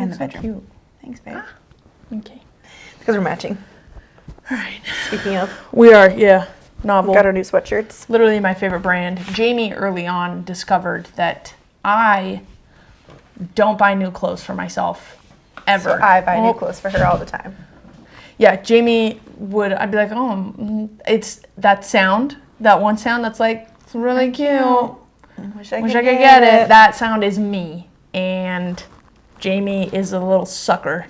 And the so bedroom. Cute. Thanks, babe. Okay. Because we're matching. All right. Speaking of, We are, yeah. Novel. got our new sweatshirts. Literally my favorite brand. Jamie early on discovered that I don't buy new clothes for myself ever. So I buy new clothes for her all the time. Yeah, Jamie I'd be like, oh, it's that sound, that one sound that's like, it's really cute. Wish I Wish could I could get it. That sound is me. And Jamie is a little sucker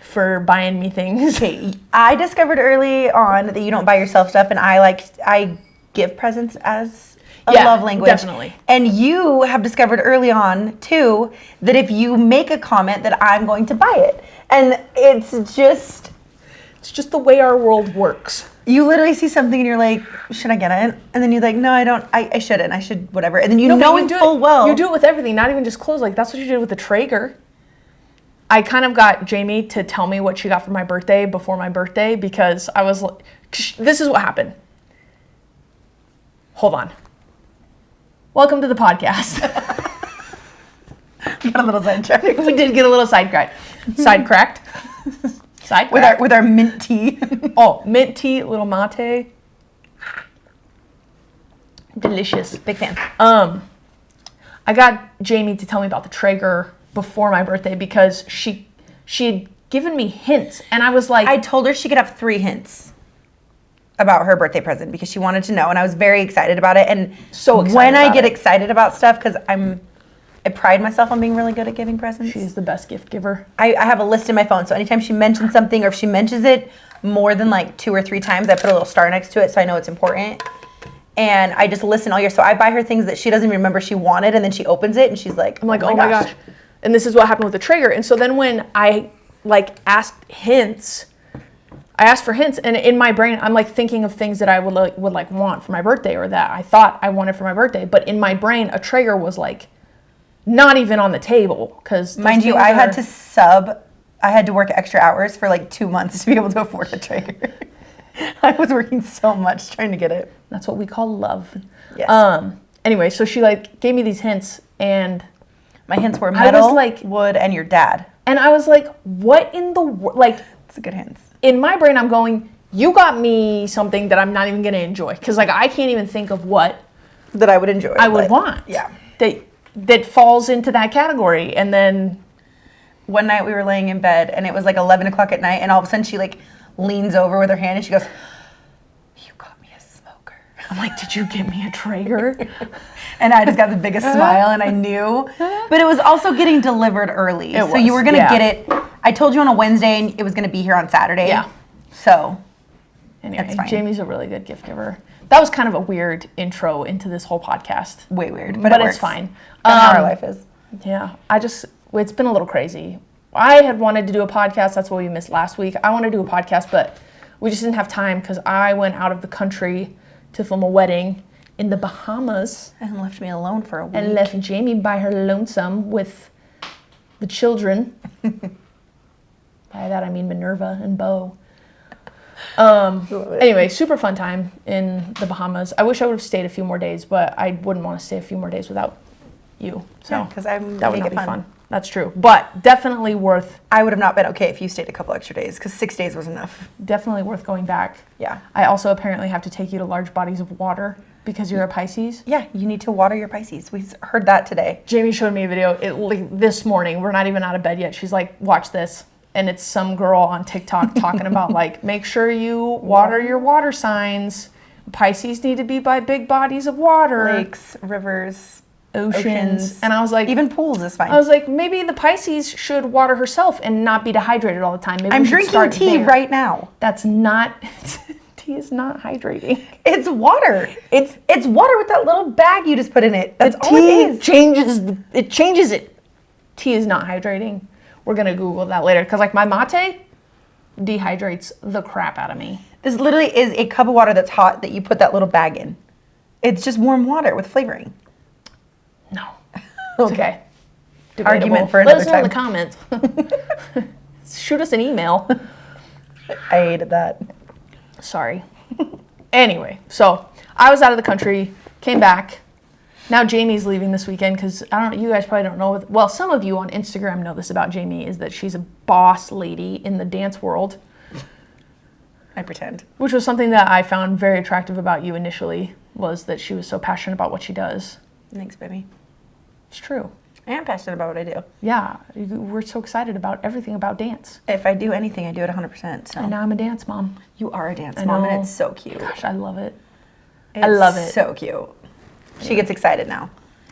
for buying me things. Okay, I discovered early on that you don't buy yourself stuff, and I give presents as a love language. Definitely. And you have discovered early on too that if you make a comment that I'm going to buy it, and it's just the way our world works. you literally see something and you're like, should I get it? And then you're like, no, I don't. I shouldn't. I should whatever. And then you know it full well. You do it with everything, not even just clothes. Like that's what you did with the Traeger. I kind of got Jamie to tell me what she got for my birthday before my birthday because I was like, this is what happened. Hold on. Welcome to the podcast. We got a little sidetracked. We did get a little sidetracked. Sidetracked. With our mint tea. Oh, mint tea, little mate. Delicious. Big fan. I got Jamie to tell me about the Traeger before my birthday because she had given me hints and I was like, I told her she could have 3 hints about her birthday present because she wanted to know, and I was very excited about it. And so excited when I about get it. excited about stuff, because I pride myself on being really good at giving presents. She's the best gift giver. I have a list in my phone, so anytime she mentions something or if she mentions it more than like 2 or 3 times, I put a little star next to it so I know it's important. And I just listen all year. So I buy her things that she doesn't even remember she wanted, and then she opens it and she's like, I'm like, oh my gosh. And this is what happened with the Traeger. And so then when I asked for hints, and in my brain, I'm like thinking of things that I would want for my birthday or that I thought I wanted for my birthday. But in my brain, a Traeger was like not even on the table because mind you, I had to work extra hours for like 2 months to be able to afford a Traeger. I was working so much trying to get it. That's what we call love. Yes. Anyway, so she gave me these hints, and my hints were metal, like, wood, and your dad. And I was like, what in the world? Like, it's a good hints. In my brain, I'm going, you got me something that I'm not even going to enjoy. Because, I can't even think of what that I would enjoy. I would want. Yeah. That falls into that category. And then one night we were laying in bed, and it was like 11 o'clock at night, and all of a sudden she leans over with her hand, and she goes, you got me a smoker. I'm like, did you get me a Traeger? And I just got the biggest smile, and I knew. But it was also getting delivered early. So you were going to get it. I told you on a Wednesday, and it was going to be here on Saturday. Yeah. So, anyway, Jamie's a really good gift giver. That was kind of a weird intro into this whole podcast. Way weird. But it's fine. That's how our life is. Yeah. It's been a little crazy. I had wanted to do a podcast. That's what we missed last week. I wanted to do a podcast, but we just didn't have time because I went out of the country to film a wedding in the Bahamas. And left me alone for a week. And left Jamie by her lonesome with the children. By that I mean Minerva and Bo. Anyway, super fun time in the Bahamas. I wish I would have stayed a few more days, but I wouldn't want to stay a few more days without you. So because that would not be fun. That's true. But definitely worth... I would have not been okay if you stayed a couple extra days, because 6 days was enough. Definitely worth going back. Yeah. I also apparently have to take you to large bodies of water because you're a Pisces. Yeah, you need to water your Pisces. We heard that today. Jamie showed me a video this morning. We're not even out of bed yet. She's like, watch this. And it's some girl on TikTok talking about make sure you water your water signs. Pisces need to be by big bodies of water. Lakes, rivers, oceans. And I was like... Even pools is fine. I was like, maybe the Pisces should water herself and not be dehydrated all the time. Maybe I'm drinking tea right now. That's not... Tea is not hydrating. It's water. It's water with that little bag you just put in it. That's all it is. It changes it. Tea is not hydrating. We're going to Google that later. Because my mate dehydrates the crap out of me. This literally is a cup of water that's hot that you put that little bag in. It's just warm water with flavoring. No. Okay. Argument for another time. Let us know in the comments. Shoot us an email. I hated that. Sorry. Anyway, so I was out of the country, came back. Now Jamie's leaving this weekend because you guys probably don't know. Well, some of you on Instagram know this about Jamie, is that she's a boss lady in the dance world. I pretend. Which was something that I found very attractive about you initially, was that she was so passionate about what she does. Thanks, baby. It's true. I am passionate about what I do. Yeah, we're so excited about everything about dance. If I do anything, I do it 100%. So. And now I'm a dance mom. You are a dance mom, and it's so cute. Gosh, I love it. I love it. So cute. She gets excited now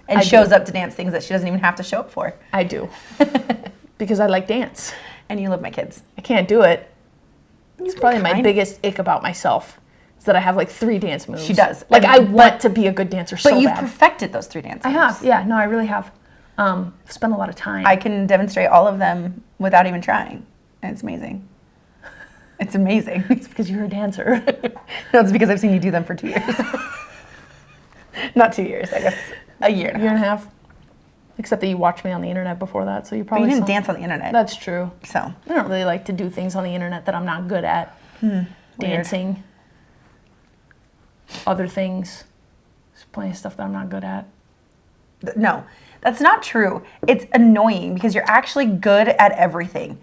and shows up to dance things that she doesn't even have to show up for. I do. Because I like dance. And you love my kids. I can't do it. It's probably my biggest ick about myself, is that I have like 3 dance moves. She does. Like, I want to be a good dancer so bad. But you've perfected those 3 dance moves. I have. Yeah, no, I really have. Spent a lot of time. I can demonstrate all of them without even trying. And it's amazing. It's amazing. It's because you're a dancer. No, it's because I've seen you do them for 2 years. Not 2 years, I guess. A year and a half. Except that you watched me on the internet before that, so you probably But you didn't dance on the internet. That's true. So. I don't really like to do things on the internet that I'm not good at. Dancing. Other things. There's plenty of stuff that I'm not good at. No, that's not true. It's annoying because you're actually good at everything.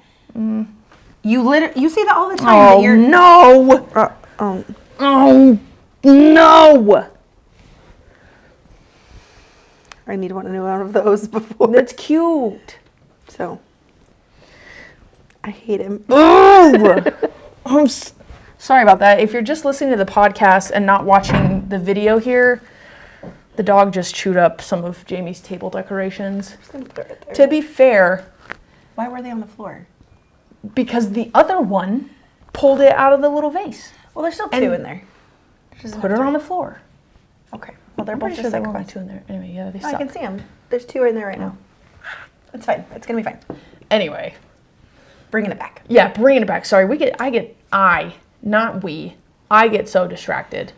You say that all the time. Oh, no! Oh, no! I need one of those before. That's cute. So, I hate him. Oh! I'm sorry about that. If you're just listening to the podcast and not watching the video here, the dog just chewed up some of Jamie's table decorations. Just gonna put it right there. To be fair, Why were they on the floor? because the other one pulled it out of the little vase. Well, there's still 2 in there. Put it on the floor. Okay. Well, they're I'm both pretty just sure like there were only 2 in there. Anyway, yeah, they I suck. can see them. There's 2 in there right now. It's fine. It's gonna be fine. Anyway. Bringing it back. Yeah, bringing it back. Sorry, not we. I get so distracted.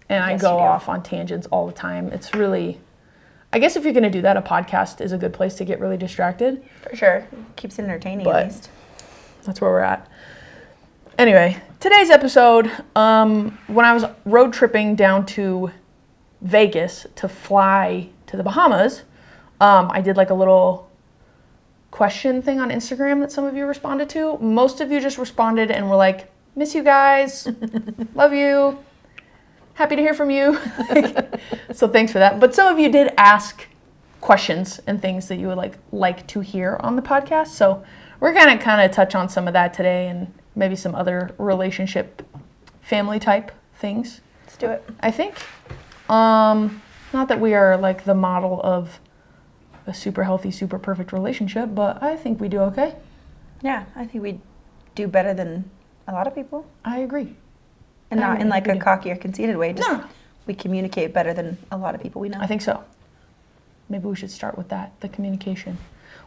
And I Yes, go you do. off on tangents all the time. It's really, I guess if you're going to do that, a podcast is a good place to get really distracted. For sure. Keeps it entertaining But- at least. That's where we're at. Anyway, today's episode, when I was road tripping down to Vegas to fly to the Bahamas, I did like a little question thing on Instagram that some of you responded to. Most of you just responded and were like, miss you guys, love you, happy to hear from you. So thanks for that. But some of you did ask questions and things that you would like to hear on the podcast. So we're gonna kind of touch on some of that today and maybe some other relationship, family type things. Let's do it. I think. Not that we are like the model of a super healthy, super perfect relationship, but I think we do okay. Yeah, I think we do better than a lot of people. I agree. And not in like we a do. cocky or conceited way. Just No. we communicate better than a lot of people we know. I think so. Maybe we should start with that, the communication.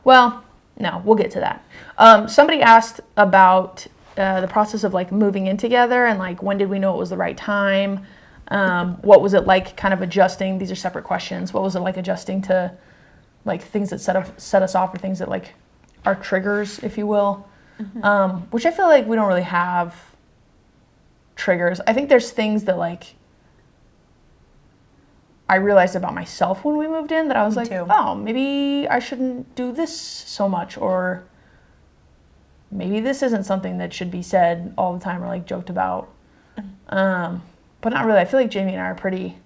Well, no, we'll get to that. Somebody asked about the process of like moving in together and like when did we know it was the right time? What was it like kind of adjusting? These are separate questions. What was it like adjusting to like things that set us off or things that like are triggers, if you will? Which I feel like we don't really have triggers. I think there's things that like I realized about myself when we moved in that I was Me like, too. oh, maybe I shouldn't do this so much, or maybe this isn't something that should be said all the time or like joked about. But not really. I feel like Jamie and I are pretty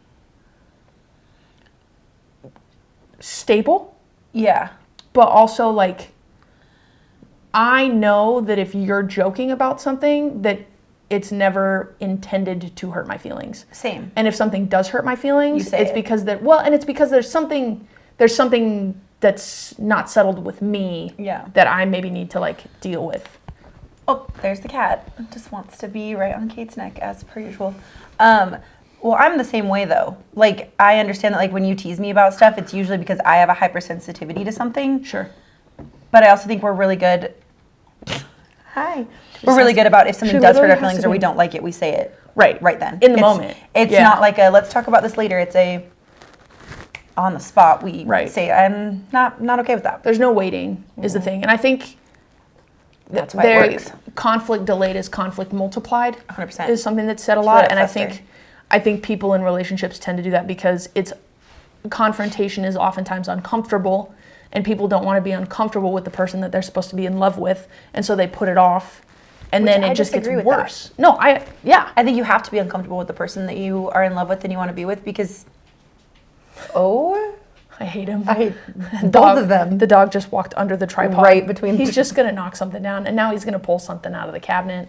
stable, Yeah. but also like I know that if you're joking about something that it's never intended to hurt my feelings. Same. And if something does hurt my feelings, You say it's it. because it's because there's something that's not settled with me Yeah. that I maybe need to like deal with. Oh, there's the cat. Just wants to be right on Kate's neck as per usual. Well, I'm the same way though. Like I understand that like when you tease me about stuff, it's usually because I have a hypersensitivity to something. Sure. But I also think we're really good. Hi. We're really good about if something she does hurt literally our has feelings to or we be- don't like it, we say it. Right. Right then. In the moment. It's Yeah. not like a let's talk about this later. It's a on the spot we Right. say I'm not okay with that. There's no waiting is the thing. And I think That's why it works. conflict delayed is conflict multiplied 100%. is something that's said a let lot. it And fester. I think people in relationships tend to do that because it's confrontation is oftentimes uncomfortable, and people don't want to be uncomfortable with the person that they're supposed to be in love with, and so they put it off, and then it just gets worse. No, I think you have to be uncomfortable with the person that you are in love with and you want to be with, because I hate him. Both of them. The dog just walked under the tripod. Right between. He's just gonna knock something down, and now he's gonna pull something out of the cabinet.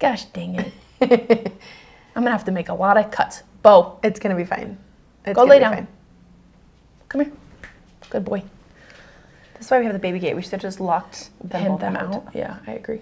Gosh dang it! I'm gonna have to make a lot of cuts. Bo, it's gonna be fine. Go lay down. Fine. Come here. Good boy. That's why we have the baby gate. We should have just locked them out. Yeah, I agree.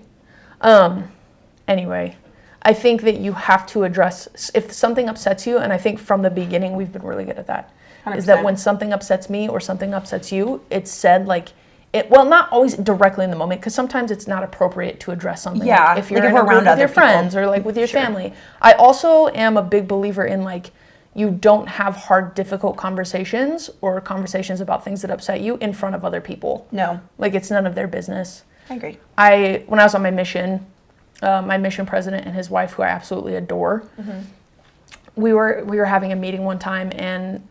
Anyway, I think that you have to address if something upsets you, and I think from the beginning we've been really good at that. 100%. Is that when something upsets me or something upsets you, it's said like it. Well, not always directly in the moment, because sometimes it's not appropriate to address something. Yeah, like if you're around with your friends or like with your family. I also am a big believer in like you don't have hard, difficult conversations or conversations about things that upset you in front of other people. No, like it's none of their business. I agree. When I was on my mission president and his wife, who I absolutely adore, we were having a meeting one time, and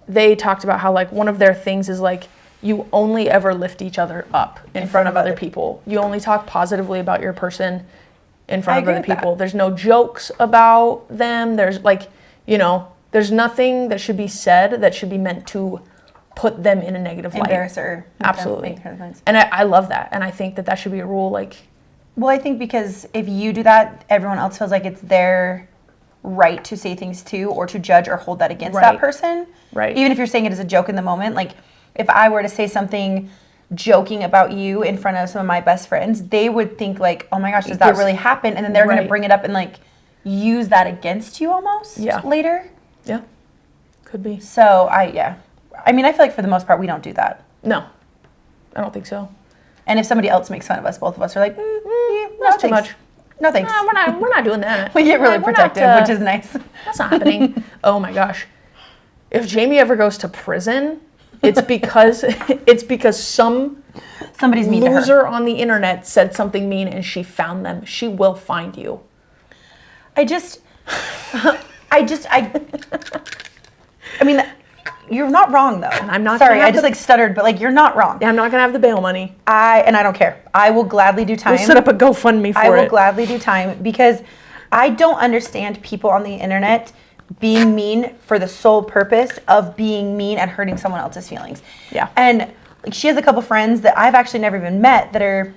they talked about how like one of their things is like you only ever lift each other up in front of other people. You only talk positively about your person in front of other people. There's no jokes about them. There's like, there's nothing that should be said that should be meant to put them in a negative light. Embarrass her. Absolutely. And I love that. And I think that should be a rule. Like, well, I think because if you do that, everyone else feels like it's their right to say things too, or to judge or hold that against that person. Right. Even if you're saying it as a joke in the moment. Like, if I were to say something joking about you in front of some of my best friends, they would think like, oh my gosh, does that really happen? And then they're going to bring it up and like use that against you almost later. Yeah. Could be. So I mean, I feel like for the most part, we don't do that. No, I don't think so. And if somebody else makes fun of us, both of us are like, that's too much. No thanks. We're not doing that. We get really protective, which is nice. That's not happening. Oh my gosh. If Jamie ever goes to prison, it's because somebody's mean loser to her on the internet said something mean and she found them. She will find you. I mean, you're not wrong though. And I'm not. Sorry, I just stuttered, but like you're not wrong. I'm not gonna have the bail money. I don't care. I will gladly do time. We'll set up a GoFundMe for it. I will gladly do time, because I don't understand people on the internet being mean for the sole purpose of being mean and hurting someone else's feelings. Yeah. And like, she has a couple friends that I've actually never even met that are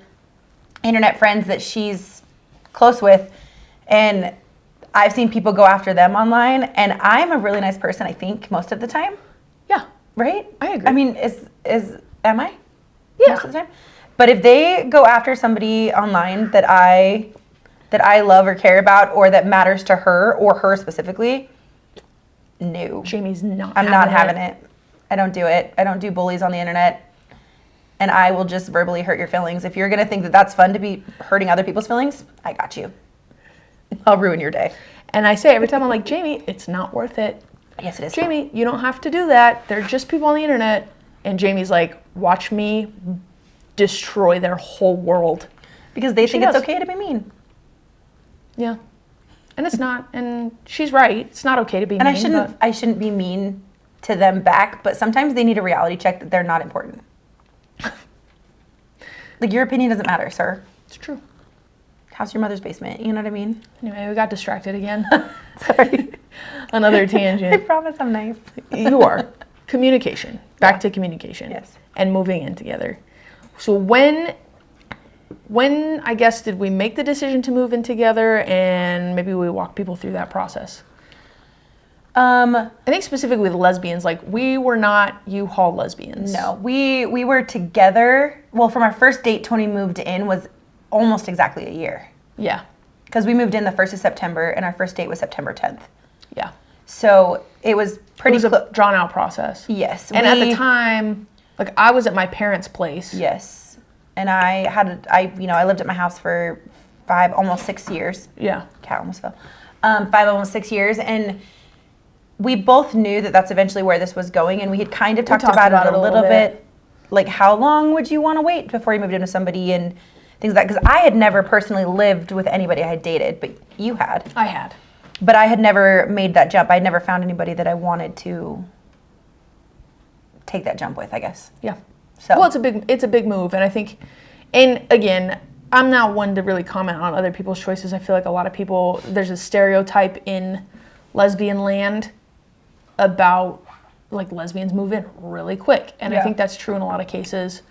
internet friends that she's close with, and I've seen people go after them online, and I'm a really nice person, I think, most of the time. Yeah. Right? I agree. I mean, am I? Yeah. Most of the time. But if they go after somebody online that I love or care about, or that matters to her or her specifically, no. Jamie's not. I'm not having it. I don't do it. I don't do bullies on the internet. And I will just verbally hurt your feelings. If you're going to think that that's fun to be hurting other people's feelings, I got you. I'll ruin your day. And I say every time, I'm like, Jamie, it's not worth it. Yes, it is. Jamie, you don't have to do that. They're just people on the internet. And Jamie's like, watch me destroy their whole world. Because they think it's okay to be mean. Yeah. And it's not. And she's right. It's not okay to be mean. And I shouldn't be mean to them back, but sometimes they need a reality check that they're not important. Like, your opinion doesn't matter, sir. It's true. How's your mother's basement? You know what I mean? Anyway, we got distracted again. Sorry. Another tangent. I promise I'm nice. You are. Communication. Back to communication. Yes. And moving in together. So when I guess did we make the decision to move in together, and maybe we walk people through that process? I think specifically with lesbians, like we were not U-Haul lesbians. No, we were together. Well, from our first date to when we moved in was almost exactly a year. Yeah. Because we moved in the 1st of September, and our first date was September 10th. Yeah. So it was pretty a drawn out process. Yes. And at the time, like I was at my parents' place. Yes. And I lived at my house for 5, almost 6 years. Yeah. Cat almost fell. 5, almost 6 years. And we both knew that that's eventually where this was going. And we had kind of talked about it a little bit. Like, how long would you want to wait before you moved into somebody and things like that? Because I had never personally lived with anybody I had dated, but you had. I had. But I had never made that jump. I had never found anybody that I wanted to take that jump with, I guess. Yeah. So Well, it's a big move, and I think, and again, I'm not one to really comment on other people's choices. I feel like a lot of people, there's a stereotype in lesbian land about like lesbians move in really quick, and I think that's true in a lot of cases.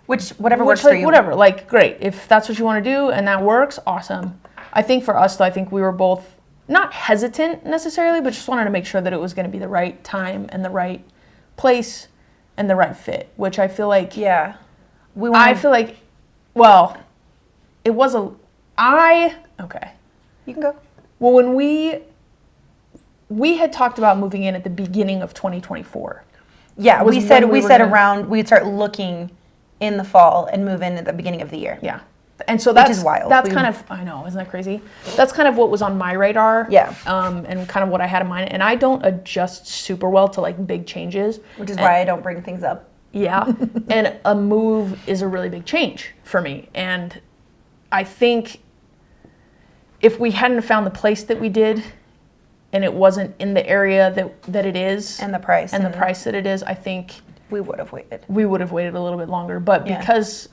Whatever works for you. Whatever, like great. If that's what you want to do and that works, awesome. I think for us though, I think we were both not hesitant necessarily, but just wanted to make sure that it was going to be the right time and the right place and the right fit, which I feel like I feel like, well, it was okay. You can go. Well, when we had talked about moving in at the beginning of 2024. Yeah, we said around we'd start looking in the fall and move in at the beginning of the year. Yeah. And so that's which is wild. That's kind of, I know, isn't that crazy? That's kind of what was on my radar. Yeah. And kind of what I had in mind. And I don't adjust super well to like big changes. Which is why I don't bring things up. Yeah. And a move is a really big change for me. And I think if we hadn't found the place that we did and it wasn't in the area that it is. And the price. And the price that it is, I think we would have waited. We would have waited a little bit longer. But because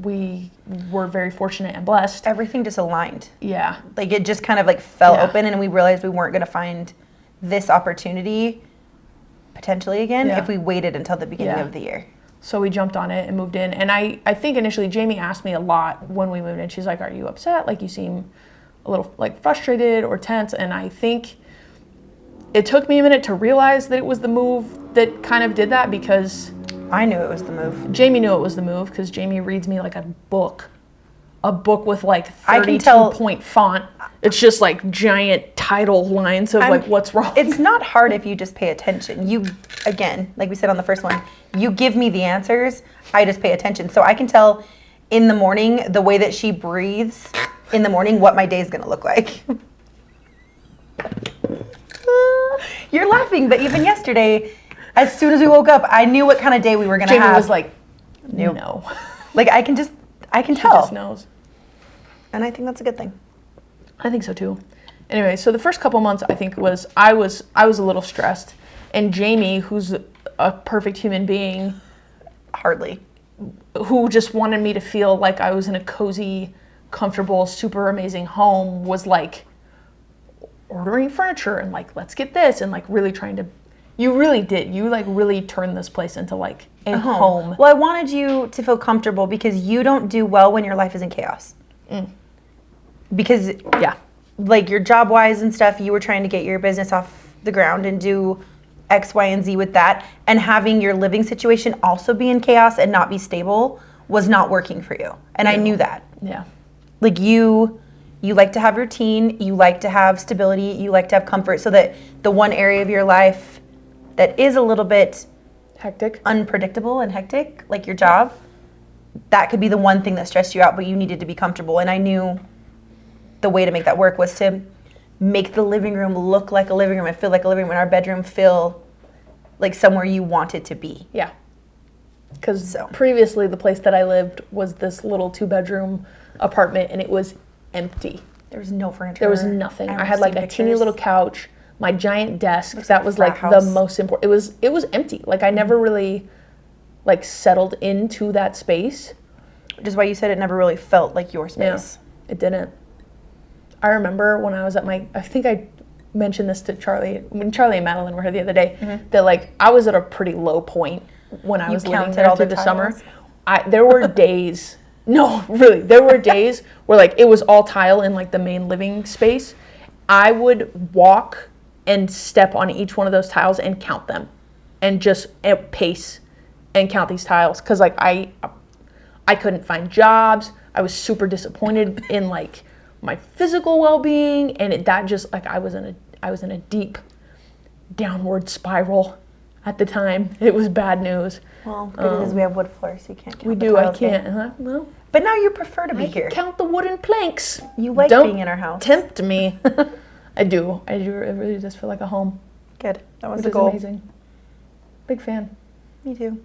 we were very fortunate and blessed. Everything just aligned. Yeah. Like it just kind of like fell open and we realized we weren't going to find this opportunity potentially again if we waited until the beginning of the year. So we jumped on it and moved in. And I think initially Jamie asked me a lot when we moved in. She's like, are you upset? Like you seem a little like frustrated or tense. And I think it took me a minute to realize that it was the move that kind of did that because I knew it was the move. Jamie knew it was the move because Jamie reads me like a book with like 32-point font. It's just like giant title lines of like what's wrong. It's not hard if you just pay attention. You, again, like we said on the first one, you give me the answers, I just pay attention. So I can tell in the morning, the way that she breathes in the morning, what my day is going to look like. You're laughing, but even yesterday, as soon as we woke up, I knew what kind of day we were going to have. Jamie was like, no. Like I can tell. She just knows. And I think that's a good thing. I think so too. Anyway, so the first couple months I think I was a little stressed. And Jamie, who's a perfect human being. Hardly. Who just wanted me to feel like I was in a cozy, comfortable, super amazing home, was like ordering furniture and like, let's get this, and like really trying to. You really did. You like really turned this place into like a home. Well, I wanted you to feel comfortable because you don't do well when your life is in chaos. Because like your job wise and stuff, you were trying to get your business off the ground and do X, Y, and Z with that. And having your living situation also be in chaos and not be stable was not working for you. And I knew that. Yeah. Like you like to have routine, you like to have stability, you like to have comfort, so that the one area of your life that is a little bit hectic, unpredictable and hectic, like your job, that could be the one thing that stressed you out, but you needed to be comfortable. And I knew the way to make that work was to make the living room look like a living room and feel like a living room, and our bedroom feel like somewhere you wanted to be. Yeah. Because previously the place that I lived was this little 2-bedroom apartment and it was empty. There was no furniture. There was nothing. I had like a teeny little couch, my giant desk. That was like the most important. It was empty. Like I never really like settled into that space. Which is why you said it never really felt like your space. Yeah, it didn't. I remember when I was at I think I mentioned this to Charlie, when Charlie and Madeline were here the other day, that like I was at a pretty low point when I was living there through the summer. There were days, no, really, there were days where like it was all tile in like the main living space. I would walk and step on each one of those tiles and count them and just pace and count these tiles. Cause like I couldn't find jobs. I was super disappointed in like my physical well-being. And that just like, I was in a deep downward spiral at the time. It was bad news. Well, good news we have wood floors, so you can't count we the do, I tiles can't. No. But now you prefer to be here. Count the wooden planks. You like being in our house. Tempt me. I do. It really does feel like a home. Good. That was the goal. Amazing. Big fan. Me too.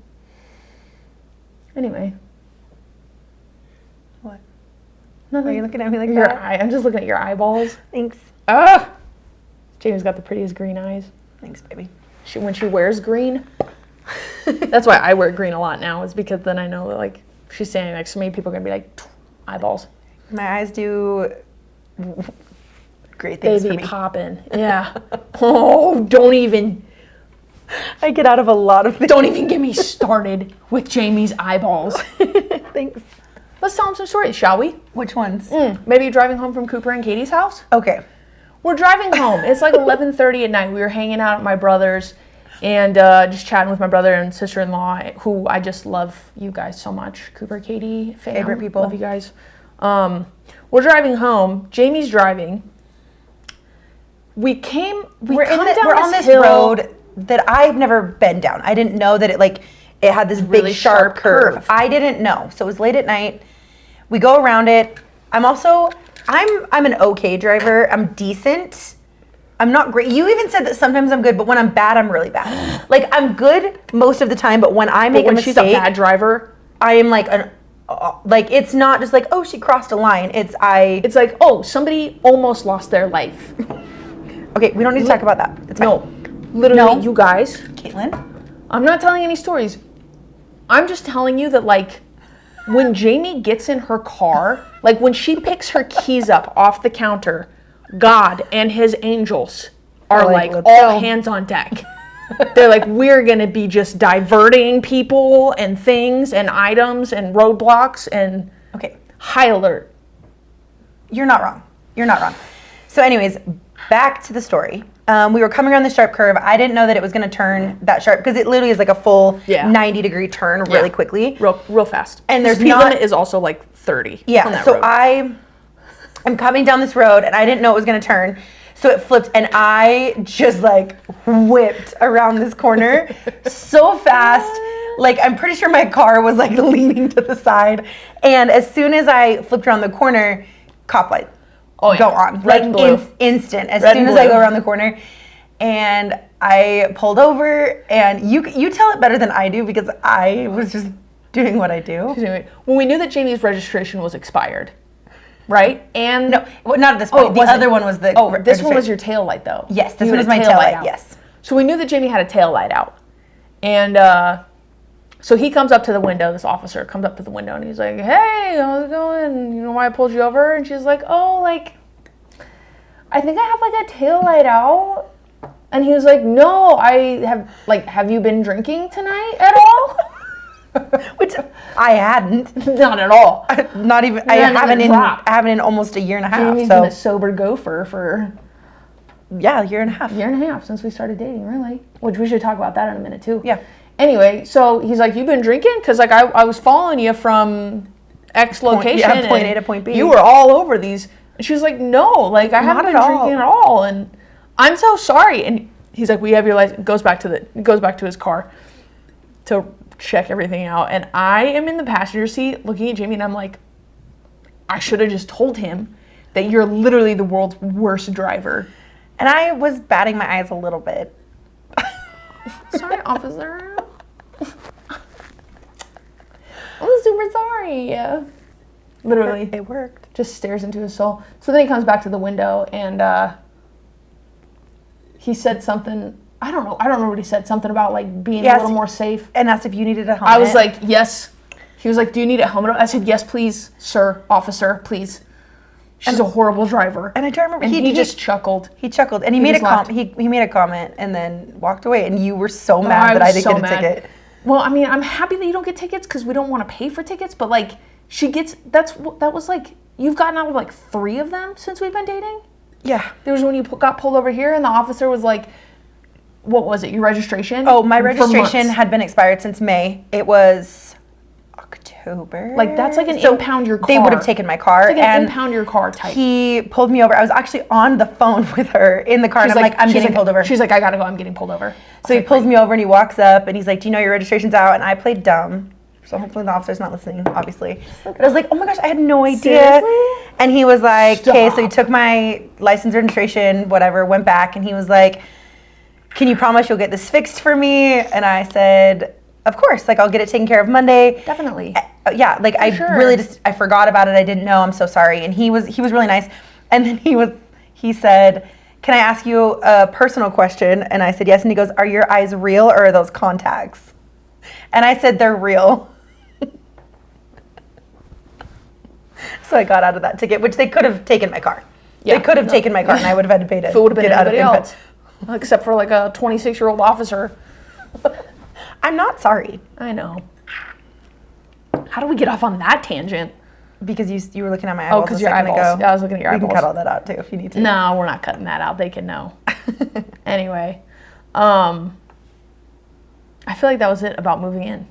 Anyway. What? Nothing. Are you looking at me like that? I'm just looking at your eyeballs. Thanks. Ah! Jamie's got the prettiest green eyes. Thanks, baby. When she wears green, That's why I wear green a lot now, is because then I know that, like, if she's standing next to me, people are going to be like, eyeballs. My eyes do great things Baby for me. popping. Yeah. Oh, don't even. I get out of a lot of things. Don't even get me started with Jamie's eyeballs. Thanks. Let's tell them some stories, shall we? Which ones? Maybe you're driving home from Cooper and Katie's house? Okay. We're driving home. It's like 11:30 at night. We were hanging out at my brother's and just chatting with my brother and sister-in-law, who I just love you guys so much. Cooper, Katie, fam. Favorite people. Love you guys. We're driving home. Jamie's driving. We're on this road that I've never been down. I didn't know that it had this Really big sharp curve. I didn't know. So it was late at night. We go around it. I'm an okay driver. I'm decent. I'm not great. You even said that sometimes I'm good, but when I'm bad, I'm really bad. Like, I'm good most of the time, but when I make a mistake, she's a bad driver, I am it's not just like, oh, she crossed a line. It's like, oh, somebody almost lost their life. Okay, we don't need to talk about that. It's fine. No, literally, you guys. Caitlin? I'm not telling any stories. I'm just telling you that, like, when Jamie gets in her car, like, when she picks her keys up off the counter, God and his angels are like all hands on deck. They're like, we're going to be just diverting people and things and items and roadblocks and high alert. You're not wrong. So anyways, back to the story. We were coming around the sharp curve. I didn't know that it was going to turn that sharp because it literally is like a full 90-degree turn really quickly. Real fast. And the speed limit is also like 30 on that road. I'm coming down this road and I didn't know it was going to turn. So it flipped and I just like whipped around this corner so fast. Like, I'm pretty sure my car was like leaning to the side. And as soon as I flipped around the corner, cop light go on. Red and blue. Instant. As soon as I go around the corner. And I pulled over, and you tell it better than I do because I was just doing what I do. When we knew that Jamie's registration was expired, right? And no, not at this point. The other one was the. Oh, this one was your tail light, though. Yes, this one was my tail light. Yes. So we knew that Jamie had a tail light out, and so he comes up to the window. This officer comes up to the window, and he's like, "Hey, how's it going? You know why I pulled you over?" And she's like, "Oh, like, I think I have like a tail light out." And he was like, "No, I have. Like, have you been drinking tonight at all?" Which I hadn't. Not at all. Not even. I haven't in almost a year and a half. Jamie's been a sober gopher for a year and a half. Year and a half since we started dating, really. Which we should talk about that in a minute too. Yeah. Anyway, so he's like, "You've been drinking?" Because like I was following you from X location. Point A to point B. You were all over these. And she was like, "No, like I haven't been drinking at all." And I'm so sorry. And he's like, "We have your license." Goes back to his car to check everything out. And I am in the passenger seat looking at Jamie, and I'm like, I should have just told him that you're literally the world's worst driver. And I was batting my eyes a little bit. Sorry, officer. I'm super sorry. Literally. It worked. Just stares into his soul. So then he comes back to the window and he said something. I don't know what he said. Something about like being a little more safe. And asked if you needed a helmet. I was like, yes. He was like, do you need a helmet? I said, yes, please, sir, officer, please. She's a horrible driver. And I don't remember. And he just chuckled. He chuckled and he made a comment and then walked away. And you were so mad that I didn't get a ticket. Well, I mean, I'm happy that you don't get tickets because we don't want to pay for tickets. But like, that was like, you've gotten out of like 3 of them since we've been dating. Yeah. There was when you got pulled over here and the officer was like, what was it? Your registration? Oh, my registration had been expired since May. It was October. Like, that's like an impound your car. They would have taken my car. It's like an impound your car type. He pulled me over. I was actually on the phone with her in the car. And I'm getting pulled over. She's like, I gotta go. I'm getting pulled over. So he pulls me over and he walks up and he's like, do you know your registration's out? And I played dumb. So hopefully the officer's not listening, obviously. But I was like, oh my gosh, I had no idea. Seriously? And he was like, okay, so he took my license, registration, whatever, went back, and he was like, can you promise you'll get this fixed for me? And I said, of course, like I'll get it taken care of Monday. Definitely. Yeah, like I forgot about it. I didn't know. I'm so sorry. And he was really nice. And then he said, can I ask you a personal question? And I said, yes. And he goes, are your eyes real or are those contacts? And I said, they're real. So I got out of that ticket, which they could have taken my car. Yeah, they could have taken my car, and I would have had to pay to If it would have been get out of anybody infant. else. Except for like a 26-year-old officer. I'm not sorry. I know. How do we get off on that tangent? Because you were looking at my eyeballs because a your second eyeballs. ago. Yeah, I was looking at your We eyeballs. can cut all that out too if you need to. No, we're not cutting that out. They can know. Anyway, I feel like that was it about moving in.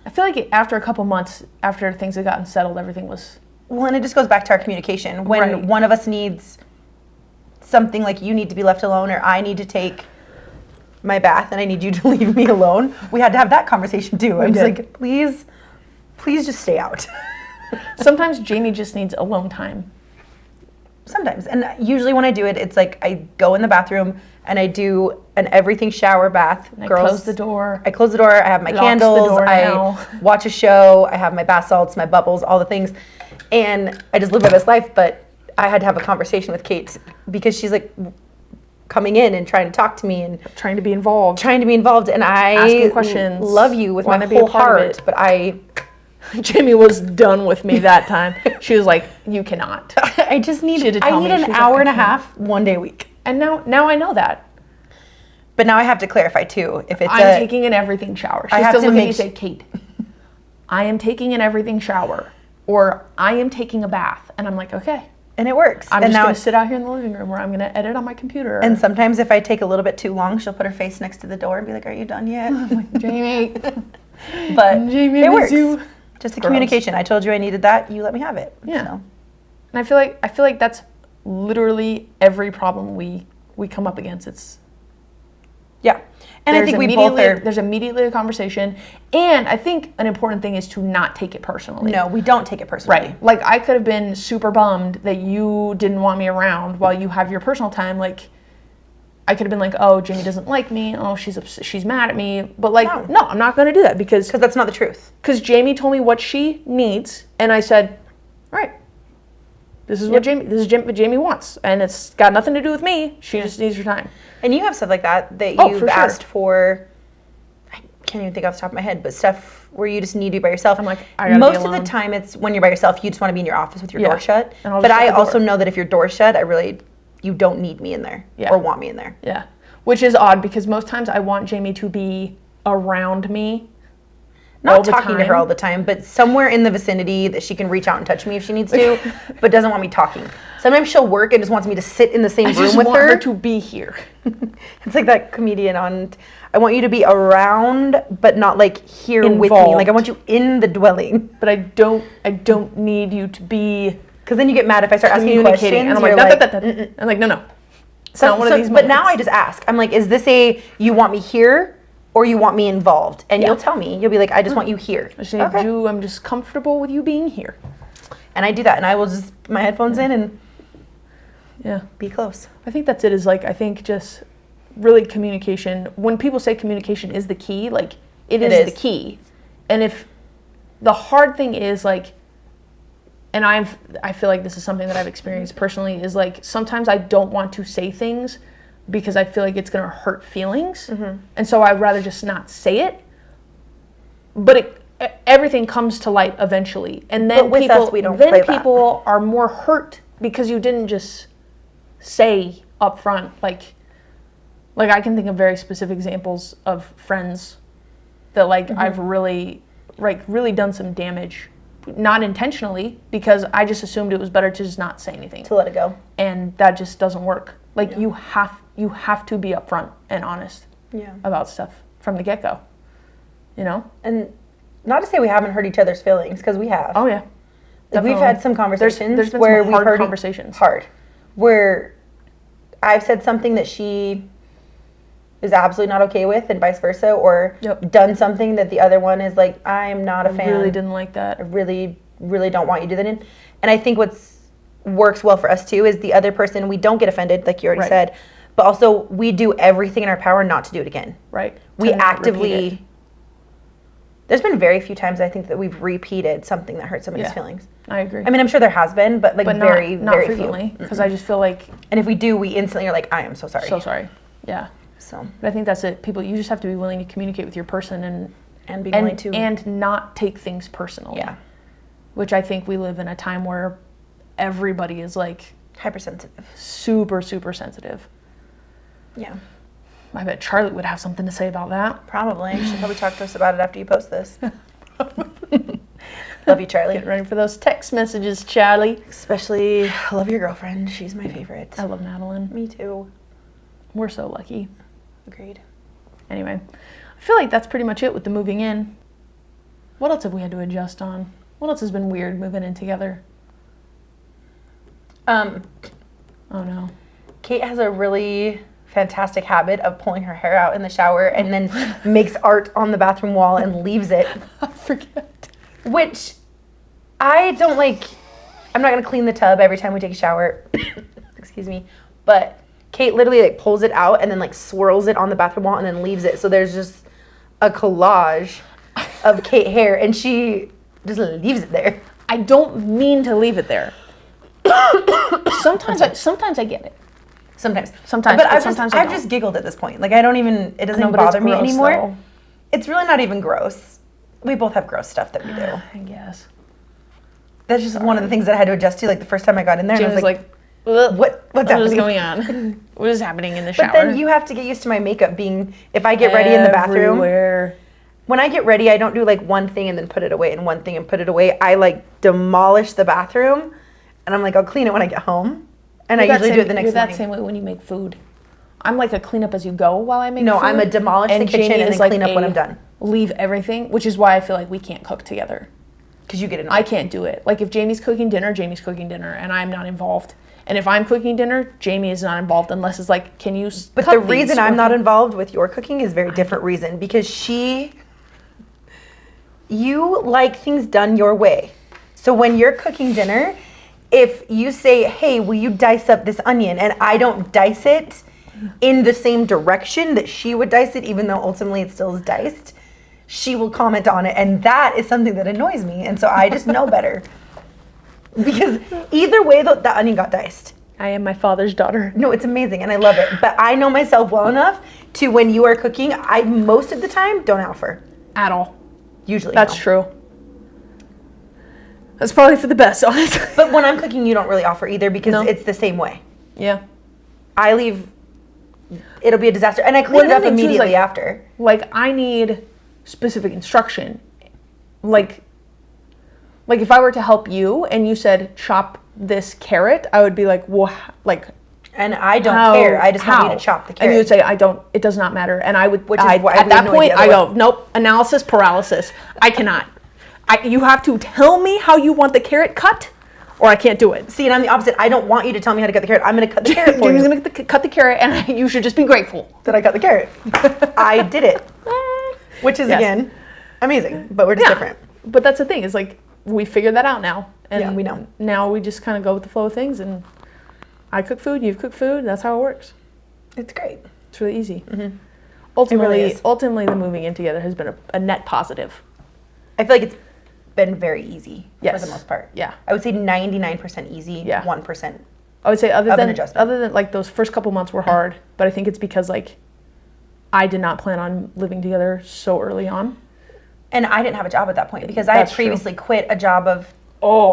I feel like after a couple months, after things had gotten settled, everything was... Well, and it just goes back to our communication. When Right. one of us needs something, like you need to be left alone or I need to take my bath and I need you to leave me alone, we had to have that conversation too. I was did. like, please just stay out. Sometimes Jamie just needs alone time. Sometimes. And usually when I do it, it's like I go in the bathroom and I do an everything shower bath. And I close the door. I close the door. I have my Locks the candles. door I now. watch a show. I have my bath salts, my bubbles, all the things. And I just live my best life. But I had to have a conversation with Kate because she's like coming in and trying to talk to me and Trying to be involved. And I Asking questions. love you with my Wanna be a whole part of heart. it. But I Jamie was done with me that time. She was like, you cannot. I just need She had to tell me. an She's like, hour and I a can't. half one day a week. And now I know that. But now I have to clarify too. If it's I'm taking an everything shower. She I have still to look at me make and say, Kate, I am taking an everything shower. Or I am taking a bath. And I'm like, okay. and it works. I'm and just now going to sit out here in the living room where I'm going to edit on my computer. And sometimes if I take a little bit too long, she'll put her face next to the door and be like, "Are you done yet?" I'm like, Jamie. But Jamie, it I miss works. you. Just the Gross. communication. I told you I needed that. You let me have it. Yeah. So. And I feel like that's literally every problem we come up against. It's Yeah. And I think we both are. there's immediately a conversation, and I think an important thing is to not take it personally. No, we don't take it personally. Right. Like I could have been super bummed that you didn't want me around while you have your personal time. Like I could have been like, oh, Jamie doesn't like me. Oh, she's mad at me. But like, no, I'm not going to do that because that's not the truth. Because Jamie told me what she needs, and I said, all right, this is what Jamie wants, and it's got nothing to do with me. She just needs her time. And you have stuff like that Oh, you've for sure. asked for. I can't even think off the top of my head, but stuff where you just need to be by yourself. I'm like, I gotta be most of alone. the time, it's when you're by yourself. You just want to be in your office with your Yeah. door shut. And I'll But just shut I the door. also know that if your door's shut, you don't need me in there Yeah. or want me in there. Yeah. Which is odd because most times I want Jamie to be around me. all Not the talking to her time. all the time, but somewhere in the vicinity that she can reach out and touch me if she needs to, but doesn't want me talking. Sometimes she'll work and just wants me to sit in the same I room just with want her. her to be here. It's like that comedian on, I want you to be around, but not like here with me. Involved. Like I want you in the dwelling. But I don't need you to be Because then you get mad if I start asking questions. communicating. And I'm you're like, "Da-da-da-da." I'm like, no. It's not one of these But now I moments. just ask. I'm like, is this you want me here or you want me involved? And you'll tell me. You'll be like, I just want you here. I just need you. I'm just comfortable with you being here. And I do that. And I will just put my headphones in and Yeah. be close. I think that's it. Is like I think just really communication. When people say communication is the key, like it is the key. And if the hard thing is like, and I feel like this is something that I've experienced personally, is like sometimes I don't want to say things because I feel like it's gonna hurt feelings, and so I'd rather just not say it. But everything comes to light eventually, and then But with people us, we don't play that. people are more hurt because you didn't just say up front. Like I can think of very specific examples of friends that like I've really done some damage, not intentionally, because I just assumed it was better to just not say anything, To let it go. and that just doesn't work. Like you have to be upfront and honest about stuff from the get-go, you know? And not to say we haven't hurt each other's feelings, because we have. Oh yeah. Like, we've had some conversations there's been where some we've hard heard conversations. where I've said something that she is absolutely not okay with, and vice versa, or done something that the other one is like, I'm not a fan. I really didn't like that. I really, really don't want you to do that. And I think works well for us too is the other person, we don't get offended, like you already said, but also we do everything in our power not to do it again. Right. We To not repeat it. actively. There's been very few times I think that we've repeated something that hurt somebody's feelings. I agree. I mean, I'm sure there has been, but like very, not very frequently, few. because I just feel like And if we do, we instantly are like, I am so sorry. so sorry. Yeah. So But I think that's it. You just have to be willing to communicate with your person, and And being willing to... And not take things personally. Yeah. Which I think we live in a time where everybody is like... hypersensitive. Super, super sensitive. Yeah. I bet Charlie would have something to say about that. Probably. She'll probably talk to us about it after you post this. Love you, Charlie. Get ready for those text messages, Charlie. Especially, love your girlfriend. She's my favorite. I love Madeline. Me too. We're so lucky. Agreed. Anyway, I feel like that's pretty much it with the moving in. What else have we had to adjust on? What else has been weird moving in together? Oh no. Kate has a really fantastic habit of pulling her hair out in the shower and then makes art on the bathroom wall and leaves it. I forget. Which I don't like. I'm not gonna clean the tub every time we take a shower. Excuse me. But Kate literally like pulls it out and then like swirls it on the bathroom wall and then leaves it. So there's just a collage of Kate hair and she just leaves it there. I don't mean to leave it there. Sometimes I get it. Sometimes. But I've just giggled at this point. Like I don't even, it doesn't even bother me anymore. Though. It's really not even gross. We both have gross stuff that we do. I guess. That's just one of the things that I had to adjust to. Like the first time I got in there, Jim and I was like, what's happening? going on? What is happening in the shower? But then you have to get used to my makeup being, if I get ready in the bathroom, when I get ready, I don't do like one thing and then put it away and one thing and put it away. I like demolish the bathroom and I'm like, I'll clean it when I get home. And I usually do it the next morning. You're that same way when you make food. I'm like a clean up as you go while I make food. No, I'm a demolish the kitchen and then clean up when I'm done. Leave everything, which is why I feel like we can't cook together. Because you get annoyed. I can't do it. Like if Jamie's cooking dinner, and I'm not involved. And if I'm cooking dinner, Jamie is not involved unless it's like, can you But the reason I'm not involved with your cooking is a very different reason. Because you like things done your way. So when you're cooking dinner, if you say, hey, will you dice up this onion? And I don't dice it in the same direction that she would dice it, even though ultimately it still is diced, she will comment on it. And that is something that annoys me. And so I just know better. Because either way, the onion got diced. I am my father's daughter. No, it's amazing and I love it. But I know myself well enough to when you are cooking, I most of the time don't offer. At all. Usually. That's true. That's probably for the best, honestly. But when I'm cooking, you don't really offer either because it's the same way. Yeah. I leave, it'll be a disaster. And I clean it up immediately after. Like, I need specific instruction. Like if I were to help you and you said, chop this carrot, I would be like, well, like... And I don't care. I just want you to chop the carrot. And you would say, it does not matter. And I would, at that point, I go, nope, analysis paralysis. I cannot. You have to tell me how you want the carrot cut, or I can't do it. See, and I'm the opposite. I don't want you to tell me how to cut the carrot. I'm going to cut the carrot for you. Jamie's going to cut the carrot, and you should just be grateful that I cut the carrot. I did it. Which is, again, amazing. But we're just different. But that's the thing. Is like, we figured that out now. And we know. Now we just kind of go with the flow of things, and I cook food, you cook food. That's how it works. It's great. It's really easy. Mm-hmm. Ultimately, the moving in together has been a net positive. I feel like it's been very easy for the most part. Yeah. I would say 99% easy, 1%. I would say other than adjustment. like those first couple months were hard, but I think it's because like I did not plan on living together so early on. And I didn't have a job at that point because I had previously quit a job of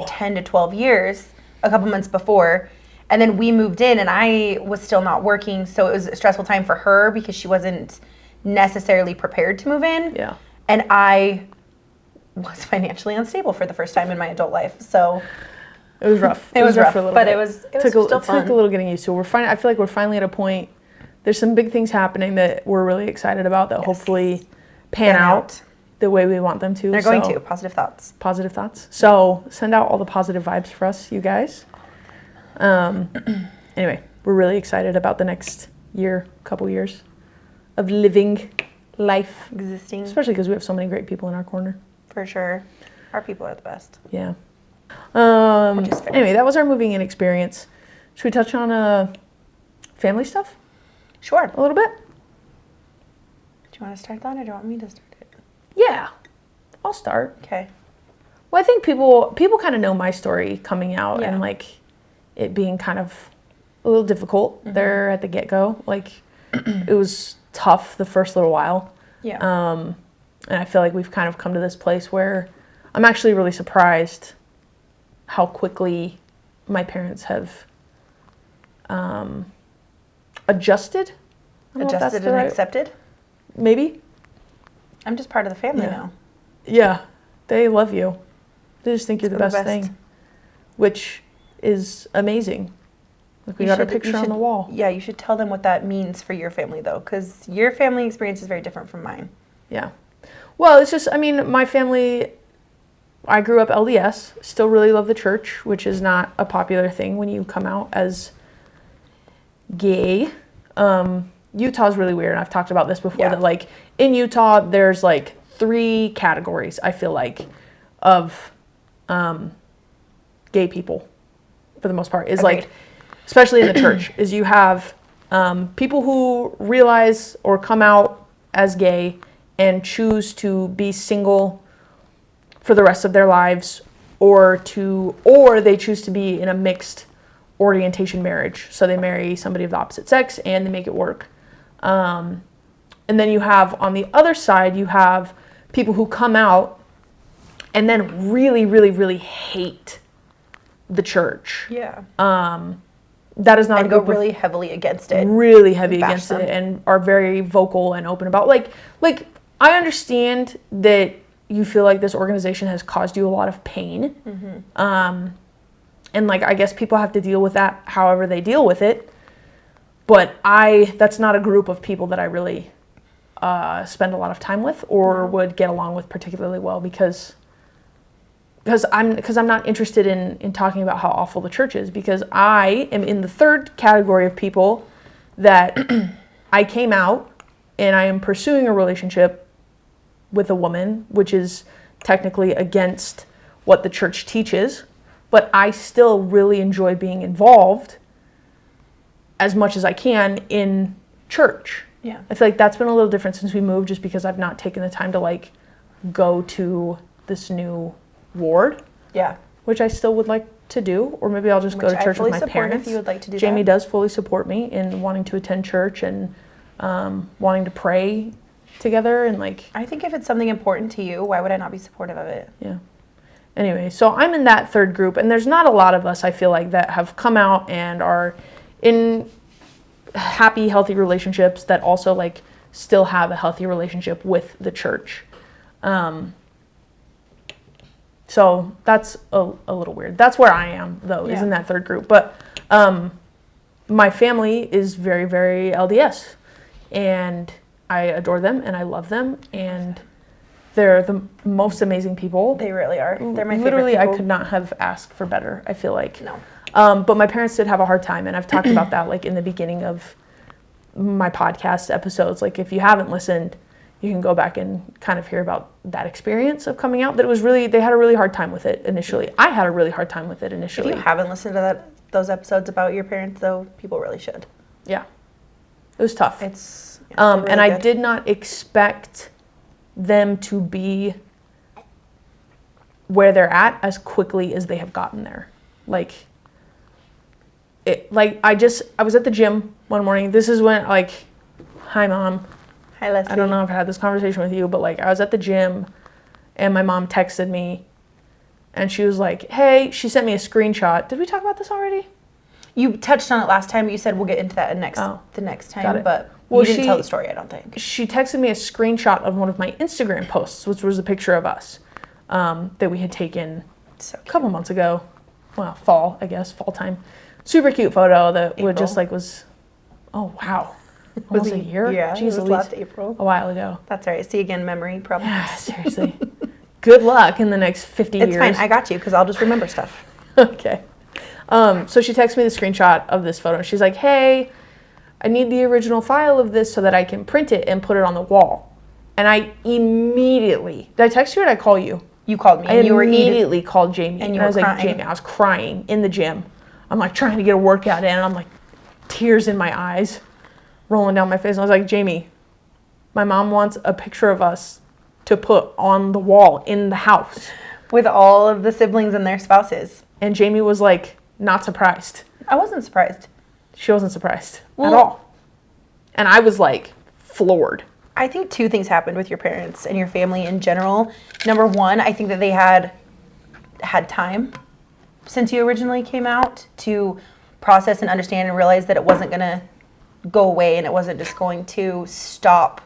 10 to 12 years a couple months before. And then we moved in and I was still not working. So it was a stressful time for her because she wasn't necessarily prepared to move in. Yeah. And I was financially unstable for the first time in my adult life. So it was rough. It was rough for a little but bit. it was still fun. It took a little getting used to. I feel like we're finally at a point. There's some big things happening that we're really excited about that hopefully pan out the way we want them to. They're going to. Positive thoughts. Positive thoughts. So send out all the positive vibes for us, you guys. Anyway, we're really excited about the next couple years of living life. Existing. Especially because we have so many great people in our corner. For sure. Our people are the best. Yeah. Anyway, that was our moving in experience. Should we touch on family stuff? Sure. A little bit? Do you want to start that or do you want me to start it? Yeah. I'll start. Okay. Well, I think people kind of know my story coming out and like it being kind of a little difficult there at the get-go. Like it was tough the first little while. Yeah. And I feel like we've kind of come to this place where I'm actually really surprised how quickly my parents have adjusted. I don't know if that's Adjusted the and right- accepted. Maybe. I'm just part of the family now. Yeah, they love you. They just think you're the It's best the best. thing, which is amazing. Like we got a picture on the wall. Yeah, you should tell them what that means for your family, though, because your family experience is very different from mine. Yeah. Well, it's just, I mean, my family, I grew up LDS, still really love the church, which is not a popular thing when you come out as gay. Utah's really weird, and I've talked about this before, that like in Utah, there's like 3 categories, I feel like, of gay people, for the most part, is Agreed. like, especially in the church, is you have people who realize or come out as gay and choose to be single for the rest of their lives, or they choose to be in a mixed orientation marriage. So they marry somebody of the opposite sex and they make it work. And then you have, on the other side, you have people who come out and then really, really, really hate the church. Yeah. That is not And a go group of really heavily against it. really heavy Bash against them. it, and are very vocal and open about like I understand that you feel like this organization has caused you a lot of pain. And like I guess people have to deal with that however they deal with it, but that's not a group of people that I really spend a lot of time with or would get along with particularly well, because I'm not interested in talking about how awful the church is, because I am in the 3rd category of people that I came out and I am pursuing a relationship with a woman, which is technically against what the church teaches, but I still really enjoy being involved as much as I can in church. Yeah. I feel like that's been a little different since we moved, just because I've not taken the time to like go to this new ward, Yeah. which I still would like to do, or maybe I'll just go Which to I church with fully my support parents. if you would like to do Jamie that. does fully support me in wanting to attend church and wanting to pray together, and like, I think if it's something important to you, why would I not be supportive of it? yeah. Anyway, so I'm in that 3rd group, and there's not a lot of us, I feel like, that have come out and are in happy, healthy relationships that also like still have a healthy relationship with the church. So that's a little weird. That's where I am, though, is in that 3rd group. But my family is very, very LDS, and I adore them and I love them, and they're the most amazing people. They really are. They're my Literally, favorite people. I could not have asked for better, I feel like. No. But my parents did have a hard time, and I've talked about that like in the beginning of my podcast episodes. Like if you haven't listened, you can go back and kind of hear about that experience of coming out. That it was really, they had a really hard time with it initially. I had a really hard time with it initially. If you haven't listened to those episodes about your parents, though, people really should. Yeah. It was tough. It's they're really and I good. did not expect them to be where they're at as quickly as they have gotten there. Like I was at the gym one morning. This is when like, hi mom. Hi, Leslie. I don't know if I had this conversation with you, but like I was at the gym and my mom texted me and she was like, hey, she sent me a screenshot. Did we talk about this already? You touched on it last time, but you said we'll get into that the next got time, it. but Well, you didn't she- tell the story, I don't think. She texted me a screenshot of one of my Instagram posts, which was a picture of us that we had taken So a couple months ago. Well, fall time. Super cute photo that would just April. like was, oh wow. Almost a year? Yeah, Jeez it was Louise. last April. A while ago. That's all right. See, again, memory problems. Yeah, seriously. Good luck in the next 50 years. It's fine. I got you, because I'll just remember stuff. Okay. So she texted me the screenshot of this photo. She's like, hey, I need the original file of this so that I can print it and put it on the wall. And I immediately, did I text you or did I call you? You called me, I and you were eating. immediately called Jamie. And you I were was like, crying. Jamie, I was crying in the gym. I'm like trying to get a workout in, and I'm like tears in my eyes, rolling down my face. And I was like, Jamie, my mom wants a picture of us to put on the wall in the house. With all of the siblings and their spouses. And Jamie was like, not surprised. I wasn't surprised. She wasn't surprised at Well- all. And I was like floored. I think two things happened with your parents and your family in general. Number one, I think that they had time since you originally came out to process and understand and realize that it wasn't going to go away and it wasn't just going to stop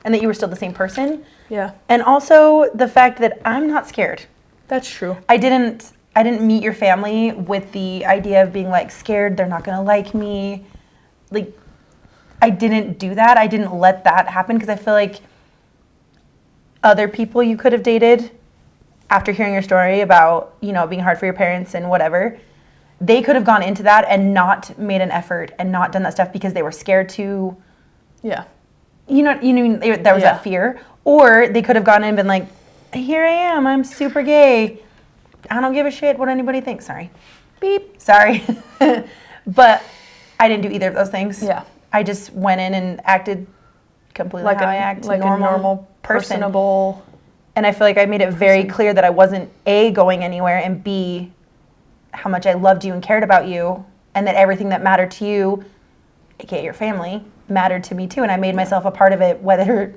and that you were still the same person. Yeah. And also the fact that I'm not scared. That's true. I didn't meet your family with the idea of being like scared they're not going to like me. Like I didn't do that. I didn't let that happen because I feel like other people you could have dated after hearing your story about, you know, being hard for your parents and whatever, they could have gone into that and not made an effort and not done that stuff because they were scared to. Yeah. You know, there was that fear. Or they could have gone in and been like, here I am, I'm super gay. I don't give a shit what anybody thinks. Sorry. Beep. Sorry. But I didn't do either of those things. Yeah. I just went in and acted completely Like how I act. like a normal, personable. And I feel like I made it very clear that I wasn't A, going anywhere, and B, how much I loved you and cared about you, and that everything that mattered to you, aka your family, mattered to me too. And I made myself a part of it, whether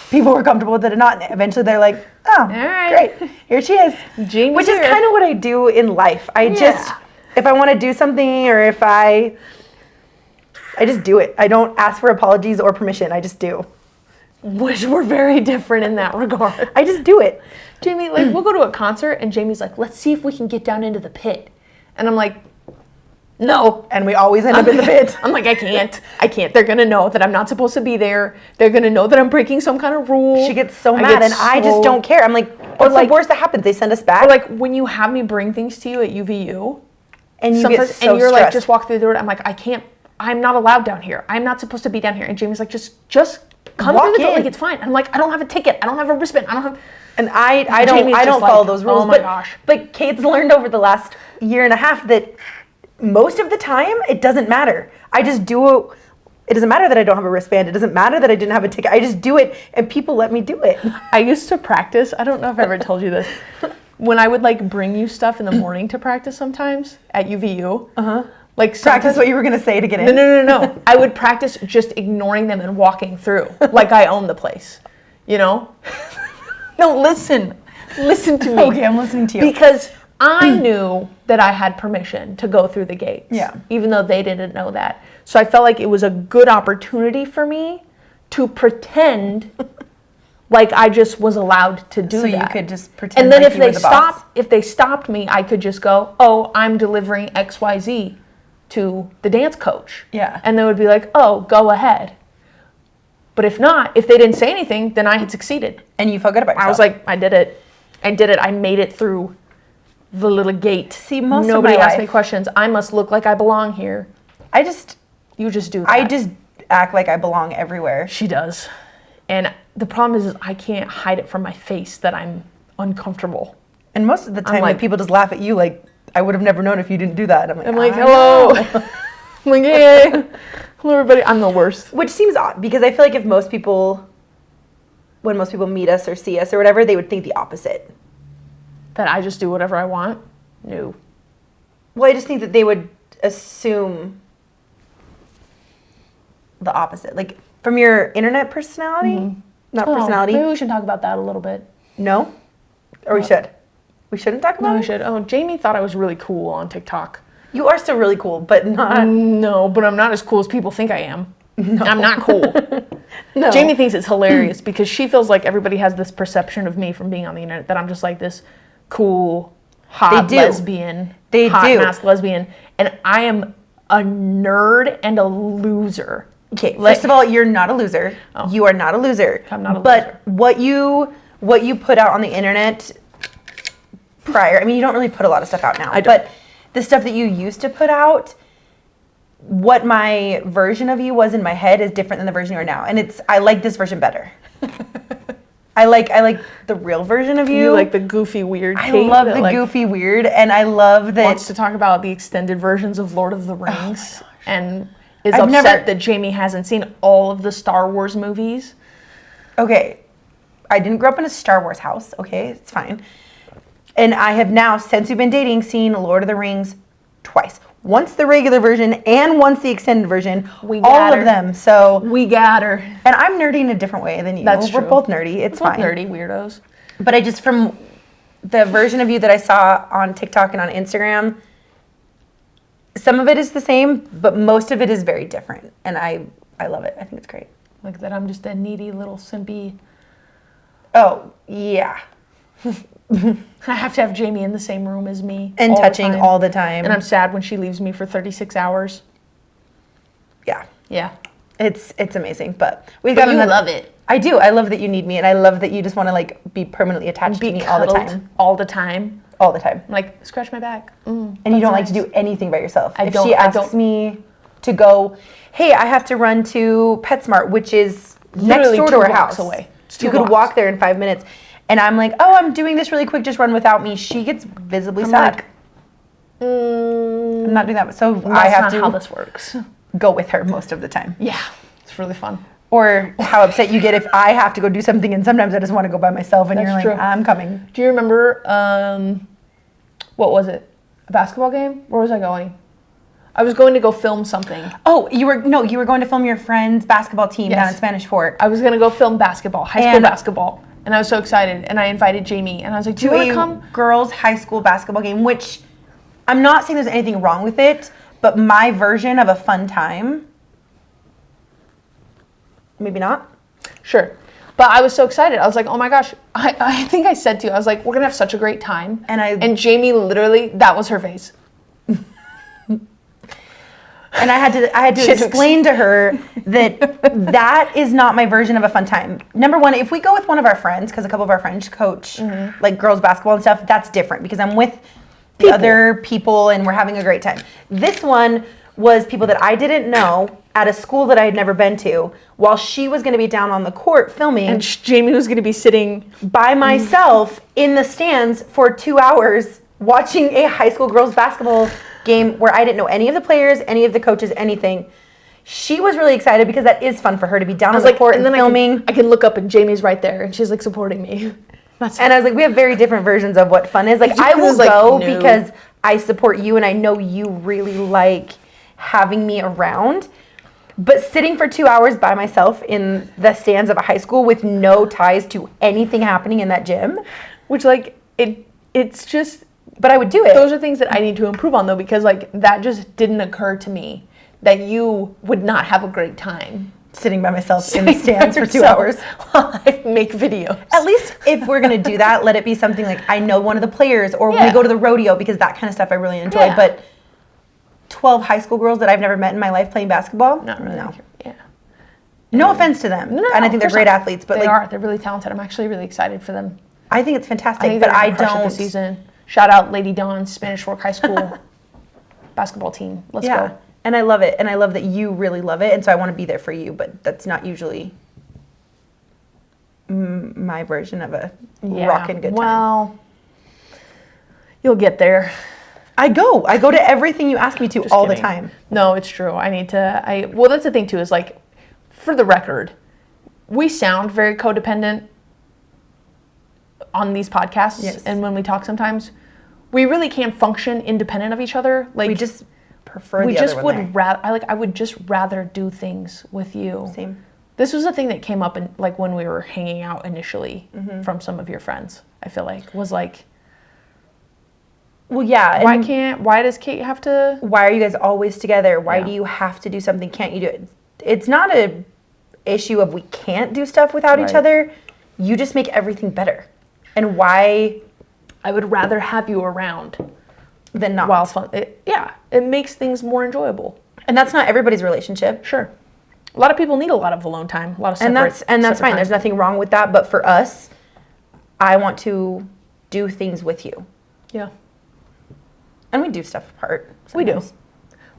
people were comfortable with it or not. And eventually they're like, oh, all right, great, here she is. Jamie's Which is here. kind of what I do in life. I just, if I want to do something or if I just do it. I don't ask for apologies or permission. I just do. Which we're very different in that regard. I just do it. Jamie, like, we'll go to a concert, and Jamie's like, let's see if we can get down into the pit. And I'm like, no. And we always end up in the pit. I'm like, I can't. They're going to know that I'm not supposed to be there. They're going to know that I'm breaking some kind of rule. She gets so mad, and I just don't care. I'm like, what's the worst that happens? They send us back? Or like, when you have me bring things to you at UVU, and you get so and you're stressed. like, just walk through the door. I'm like, I can't. I'm not allowed down here. I'm not supposed to be down here. And Jamie's like, just come through the door. Like, it's fine. And I'm like, I don't have a ticket. I don't have a wristband. I don't have. And I don't follow those rules. Oh my gosh. But Kate's learned over the last year and a half that most of the time it doesn't matter. I just do it. It doesn't matter that I don't have a wristband. It doesn't matter that I didn't have a ticket. I just do it, and people let me do it. I used to practice. I don't know if I ever told you this. When I would like bring you stuff in the morning to practice sometimes at UVU. Like Practice what you were going to say to get in? No. I would practice just ignoring them and walking through like I own the place, you know? No, listen to me. Okay, I'm listening to you. Because I knew that I had permission to go through the gates. Yeah. Even though they didn't know that. So I felt like it was a good opportunity for me to pretend like I just was allowed to do that. So you could just pretend and then like if you were the boss. if they stopped me, I could just go, oh, I'm delivering XYZ to the dance coach. Yeah. And they would be like, oh, go ahead. But if not, if they didn't say anything, then I had succeeded. And you felt good about yourself. I was like, I did it. I made it through the little gate. See, most Nobody of my asked life, me questions. I must look like I belong here. You just do that. I just act like I belong everywhere. She does. And the problem is I can't hide it from my face that I'm uncomfortable. And most of the time, like, people just laugh at you like, I would have never known if you didn't do that. I'm like, hello. I'm like, hey. Hello, everybody. I'm the worst. Which seems odd, because I feel like when most people meet us or see us or whatever, they would think the opposite. That I just do whatever I want? No. Well, I just think that they would assume the opposite. Like, from your internet personality? Not personality. Maybe we should talk about that a little bit. No? Or we should? We shouldn't talk about it? No, we should. Oh, Jamie thought I was really cool on TikTok. You are still really cool, but not... No, but I'm not as cool as people think I am. No. I'm not cool. No. Jamie thinks it's hilarious because she feels like everybody has this perception of me from being on the internet that I'm just like this cool, hot lesbian. Hot masked lesbian. And I am a nerd and a loser. Okay, first of all, you're not a loser. Oh. You are not a loser. I'm not a loser. But what you put out on the internet prior, I mean, you don't really put a lot of stuff out now. But the stuff that you used to put out, what my version of you was in my head is different than the version you are now. And I like this version better. I like the real version of you. You like the goofy, weird Kate. I love the goofy, weird, and I love that... Wants to talk about the extended versions of Lord of the Rings. And is upset that Jamie hasn't seen all of the Star Wars movies. Okay, I didn't grow up in a Star Wars house. Okay, it's fine. And I have now, since we've been dating, seen Lord of the Rings twice. Once the regular version and once the extended version. We all got of her. them. So We got her. and I'm nerdy in a different way than you. That's We're true. both nerdy. It's Both fine. nerdy weirdos. But I just, from the version of you that I saw on TikTok and on Instagram, some of it is the same, but most of it is very different. And I love it. I think it's great. Like that I'm just a needy little simpy. Oh, yeah. I have to have Jamie in the same room as me. And all the touching time. all the time. And I'm sad when she leaves me for 36 hours. Yeah. Yeah. It's amazing. But we've But got you another. love it. I do. I love that you need me, and I love that you just want to like be permanently attached to me all the cuddled time. All the time. All the time. I'm like, scratch my back. And you don't like to do anything by yourself. I If don't- she I asks don't- me to go, hey, I have to run to PetSmart, which is next Literally door to 2 our blocks house. away. It's You 2 could blocks. walk there in 5 minutes. And I'm like, oh, I'm doing this really quick. Just run without me. She gets visibly sad. like, I'm not doing that. So That's I have not to how this works. go with her most of the time. Yeah. It's really fun. Or how upset you get if I have to go do something and sometimes I just want to go by myself and That's you're like, true. I'm coming. Do you remember, what was it? A basketball game? Where was I going? I was going to go film something. Oh, you were going to film your friend's basketball team down Yes. in Spanish Fork. I was going to go film basketball, high school And- basketball. And I was so excited. And I invited Jamie. And I was like, do you To want to a come? girls' high school basketball game, which I'm not saying there's anything wrong with it, but my version of a fun time, maybe not. Sure. But I was so excited. I was like, oh my gosh. I think I said to you, I was like, we're going to have such a great time. And Jamie literally, that was her face. And I had to She had to explain to her that that is not my version of a fun time. Number one, if we go with one of our friends, because a couple of our friends coach like girls basketball and stuff, that's different because I'm with the other people and we're having a great time. This one was people that I didn't know at a school that I had never been to, while she was going to be down on the court filming. And Jamie was going to be sitting by myself in the stands for 2 hours watching a high school girls basketball game where I didn't know any of the players, any of the coaches, anything. She was really excited because that is fun for her to be down on the court and filming. I can look up and Jamie's right there and she's like supporting me. And I was like, we have very different versions of what fun is. Like, I will go because I support you and I know you really like having me around. But sitting for 2 hours by myself in the stands of a high school with no ties to anything happening in that gym, which like it's just, but I would do it. Those are things that I need to improve on though, because like that just didn't occur to me that you would not have a great time sitting by myself in the stands for 2 hours while I make videos. At least if we're going to do that, let it be something like I know one of the players or when we go to the rodeo, because that kind of stuff I really enjoy. Yeah. But 12 high school girls that I've never met in my life playing basketball? Not really. No. Yeah. No offense to them. No, and I think they're great athletes. But they like, are. They're really talented. I'm actually really excited for them. I think it's fantastic. I think but they're I gonna crush it don't. this season. Shout out Lady Dawn's Spanish Fork High School basketball team. Let's go. And I love it. And I love that you really love it. And so I want to be there for you. But that's not usually my version of a rockin' good time. Well, you'll get there. I go to everything you ask me to all the kidding. time. No, it's true. I need to. Well, that's the thing too. Is like, for the record, we sound very codependent on these podcasts, Yes. and when we talk, sometimes we really can't function independent of each other. Like We just prefer we the just other would one there. rather. I would just rather do things with you. Same. This was a thing that came up in like when we were hanging out initially from some of your friends. I feel like was like, Well, yeah. why does Kate have to? Why are you guys always together? Why Yeah. do you have to do something? Can't you do it? It's not a issue of we can't do stuff without each Right. other. You just make everything better. And why I would rather have you around than not? while fun. It makes things more enjoyable. And that's not everybody's relationship. Sure. A lot of people need a lot of alone time, a lot of separate. And that's separate fine. There's time. nothing wrong with that. But for us, I want to do things with you. Yeah, And we do stuff apart. we do. sometimes.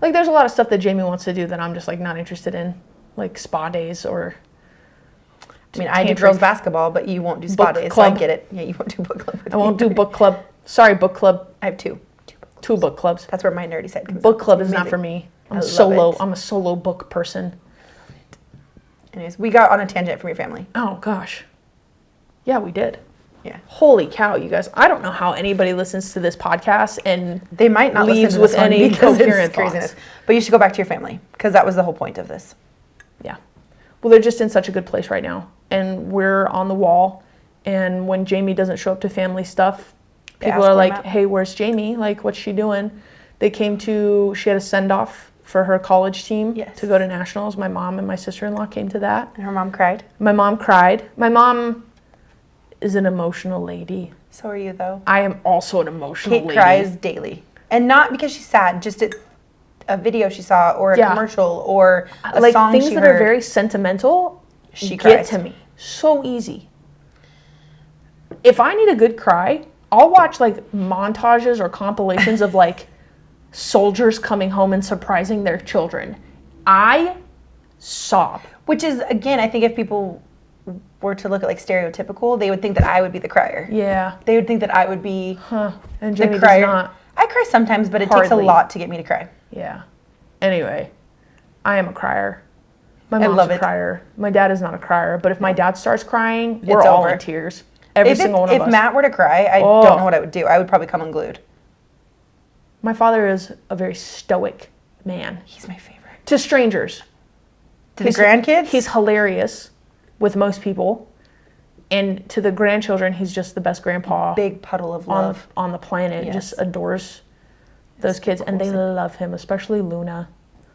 Like, there's a lot of stuff that Jamie wants to do that I'm just like not interested in, like spa days or. I mean, I do tantric girls basketball, but you won't do spa book days, so club. I get it. Yeah, you won't do book club with I won't me. do book club. Sorry, book club. I have two. Two book clubs. That's where my nerdy side comes Book in. club It's is not amazing. for me. I love it. I'm a solo book person. Anyways, we got on a tangent from your family. Oh gosh. Yeah, we did. Yeah. Holy cow, you guys. I don't know how anybody listens to this podcast and They might not leaves listen to with this one any because coherent it's craziness. thoughts. But you should go back to your family because that was the whole point of this. Yeah. Well, they're just in such a good place right now. And we're on the wall. And when Jamie doesn't show up to family stuff, people are like, hey, where's Jamie? Like, what's she doing? She had a send-off for her college team to go to nationals. My mom and my sister-in-law came to that. And her mom cried? My mom cried. My mom is an emotional lady. So are you, though. I am also an emotional lady. Kate cries daily. And not because she's sad, just a video she saw or a commercial or a song things she that heard. are very sentimental She get cries. to me so easy. If I need a good cry, I'll watch like montages or compilations of like soldiers coming home and surprising their children. I sob. Which is, again, I think if people were to look at like stereotypical, they would think that I would be the crier. Yeah. They would think that I would be And Jamie the crier. does not. I cry sometimes, but it takes a Hardly. lot to get me to cry. Yeah. Anyway, I am a crier. My mom's love a it. crier. My dad is not a crier, but if my dad starts crying, we're It's all over. in tears. Every single one of us. If Matt were to cry, I don't know what I would do. I would probably come unglued. My father is a very stoic man. He's my favorite. To strangers. To the grandkids? He's hilarious with most people. And to the grandchildren, he's just the best grandpa Big puddle of love. on the planet. Yes. Just adores those kids. And they love him, especially Luna.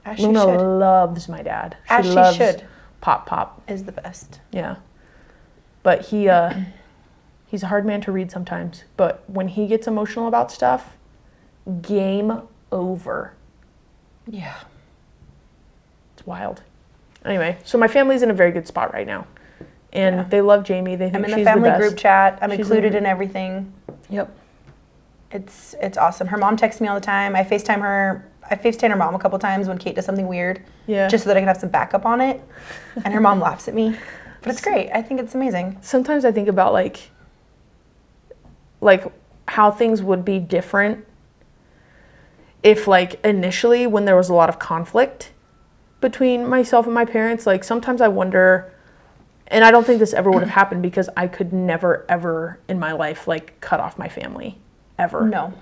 As Luna she should. loves my dad. As she loves should. Pop. Is the best. Yeah. But he's a hard man to read sometimes. But when he gets emotional about stuff, game over. Yeah. It's wild. Anyway, so my family's in a very good spot right now. And they love Jamie. They think I'm in she's the family best. group chat. I'm She's included in everything. Yep. It's awesome. Her mom texts me all the time. I FaceTime her mom a couple times when Kate does something weird. Yeah. Just so that I can have some backup on it. And her mom laughs at me. But it's great. I think it's amazing. Sometimes I think about like how things would be different if like initially when there was a lot of conflict between myself and my parents. Like sometimes I wonder, and I don't think this ever would have happened because I could never ever in my life like cut off my family ever. No.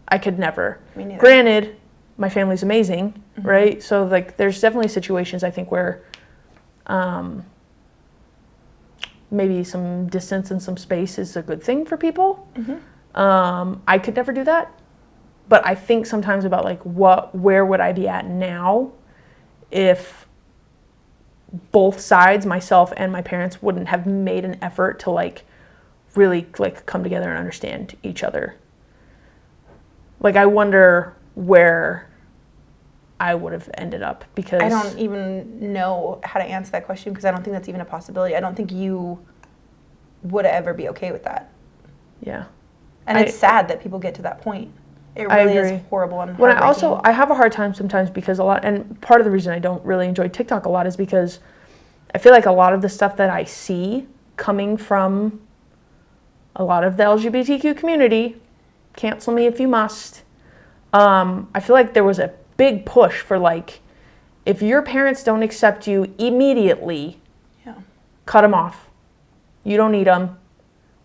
I could never. Me neither. Granted, my family's amazing, right? So like there's definitely situations I think where maybe some distance and some space is a good thing for people. I could never do that. But I think sometimes about like where would I be at now if both sides, myself and my parents, wouldn't have made an effort to like really like come together and understand each other. Like I wonder where I would have ended up because I don't even know how to answer that question because I don't think that's even a possibility. I don't think you would ever be okay with that. Yeah. And it's sad that people get to that point. It really is horrible and When heartbreaking. I have a hard time sometimes because and part of the reason I don't really enjoy TikTok a lot is because I feel like a lot of the stuff that I see coming from a lot of the LGBTQ community, cancel me if you must, I feel like there was a big push for like, if your parents don't accept you immediately, cut them off. You don't need them.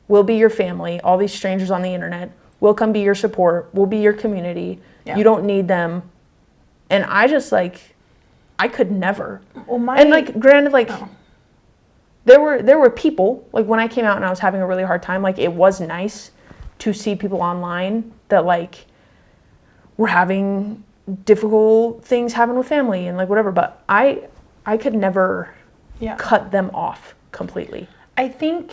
We'll be your family. All these strangers on the internet. We'll come be your support. We'll be your community. You don't need them. And I just like, I could never. And like, granted, like, there were people, like when I came out and I was having a really hard time, like it was nice to see people online that like were having difficult things happen with family and like whatever. But I could never cut them off completely. I think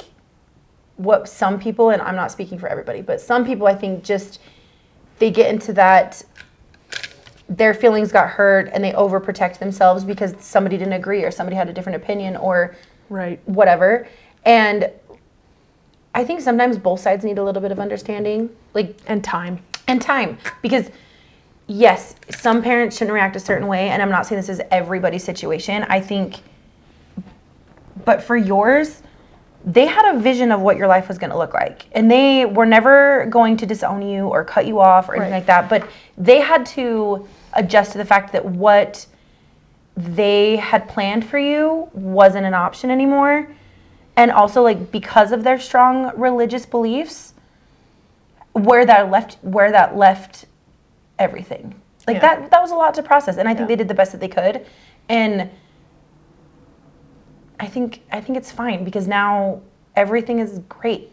what some people, and I'm not speaking for everybody, but some people I think just, they get into that, their feelings got hurt and they overprotect themselves because somebody didn't agree or somebody had a different opinion or whatever. And I think sometimes both sides need a little bit of understanding. And time. Because yes, some parents shouldn't react a certain way, and I'm not saying this is everybody's situation. I think, but for yours, they had a vision of what your life was going to look like. And they were never going to disown you or cut you off or anything like that. But they had to adjust to the fact that what they had planned for you wasn't an option anymore. And also, like, because of their strong religious beliefs, where that left everything. Like, that was a lot to process. And I think they did the best that they could. And I think it's fine because now everything is great.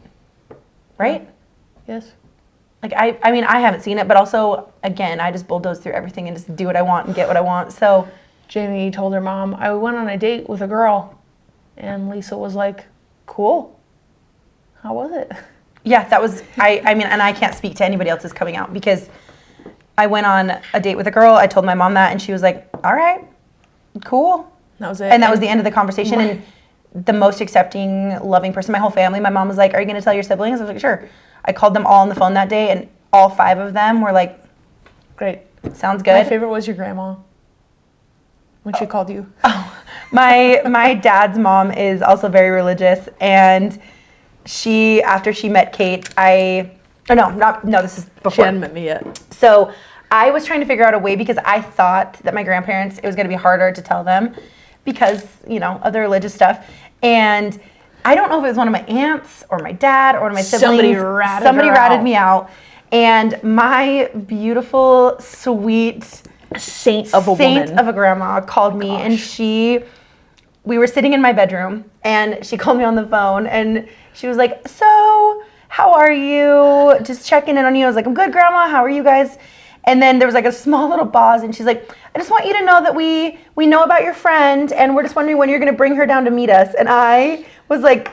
Right? Yes. Like, I mean, I haven't seen it, but also, again, I just bulldoze through everything and just do what I want and get what I want. So Jamie told her mom, I went on a date with a girl. And Lisa was like, cool. How was it? yeah, that was, I mean, and I can't speak to anybody else's coming out because I went on a date with a girl. I told my mom that and she was like, all right, cool. That was it. And that was the end of the conversation. And the most accepting, loving person, my whole family, my mom was like, are you going to tell your siblings? I was like, sure. I called them all on the phone that day and all 5 of them were like, great. Sounds good. My favorite was your grandma when she called you. Oh, my dad's mom is also very religious, and she, after she met Kate, this is before. She hadn't met me yet. So I was trying to figure out a way because I thought that my grandparents, it was going to be harder to tell them because, of the religious stuff. And I don't know if it was one of my aunts or my dad or one of my siblings. Somebody ratted me out. And my beautiful, sweet saint of a grandma called me, and we were sitting in my bedroom, and she called me on the phone, and she was like, so how are you? Just checking in on you. I was like, I'm good, Grandma. How are you guys? And then there was like a small little pause, and she's like, I just want you to know that we know about your friend, and we're just wondering when you're going to bring her down to meet us. And I was like,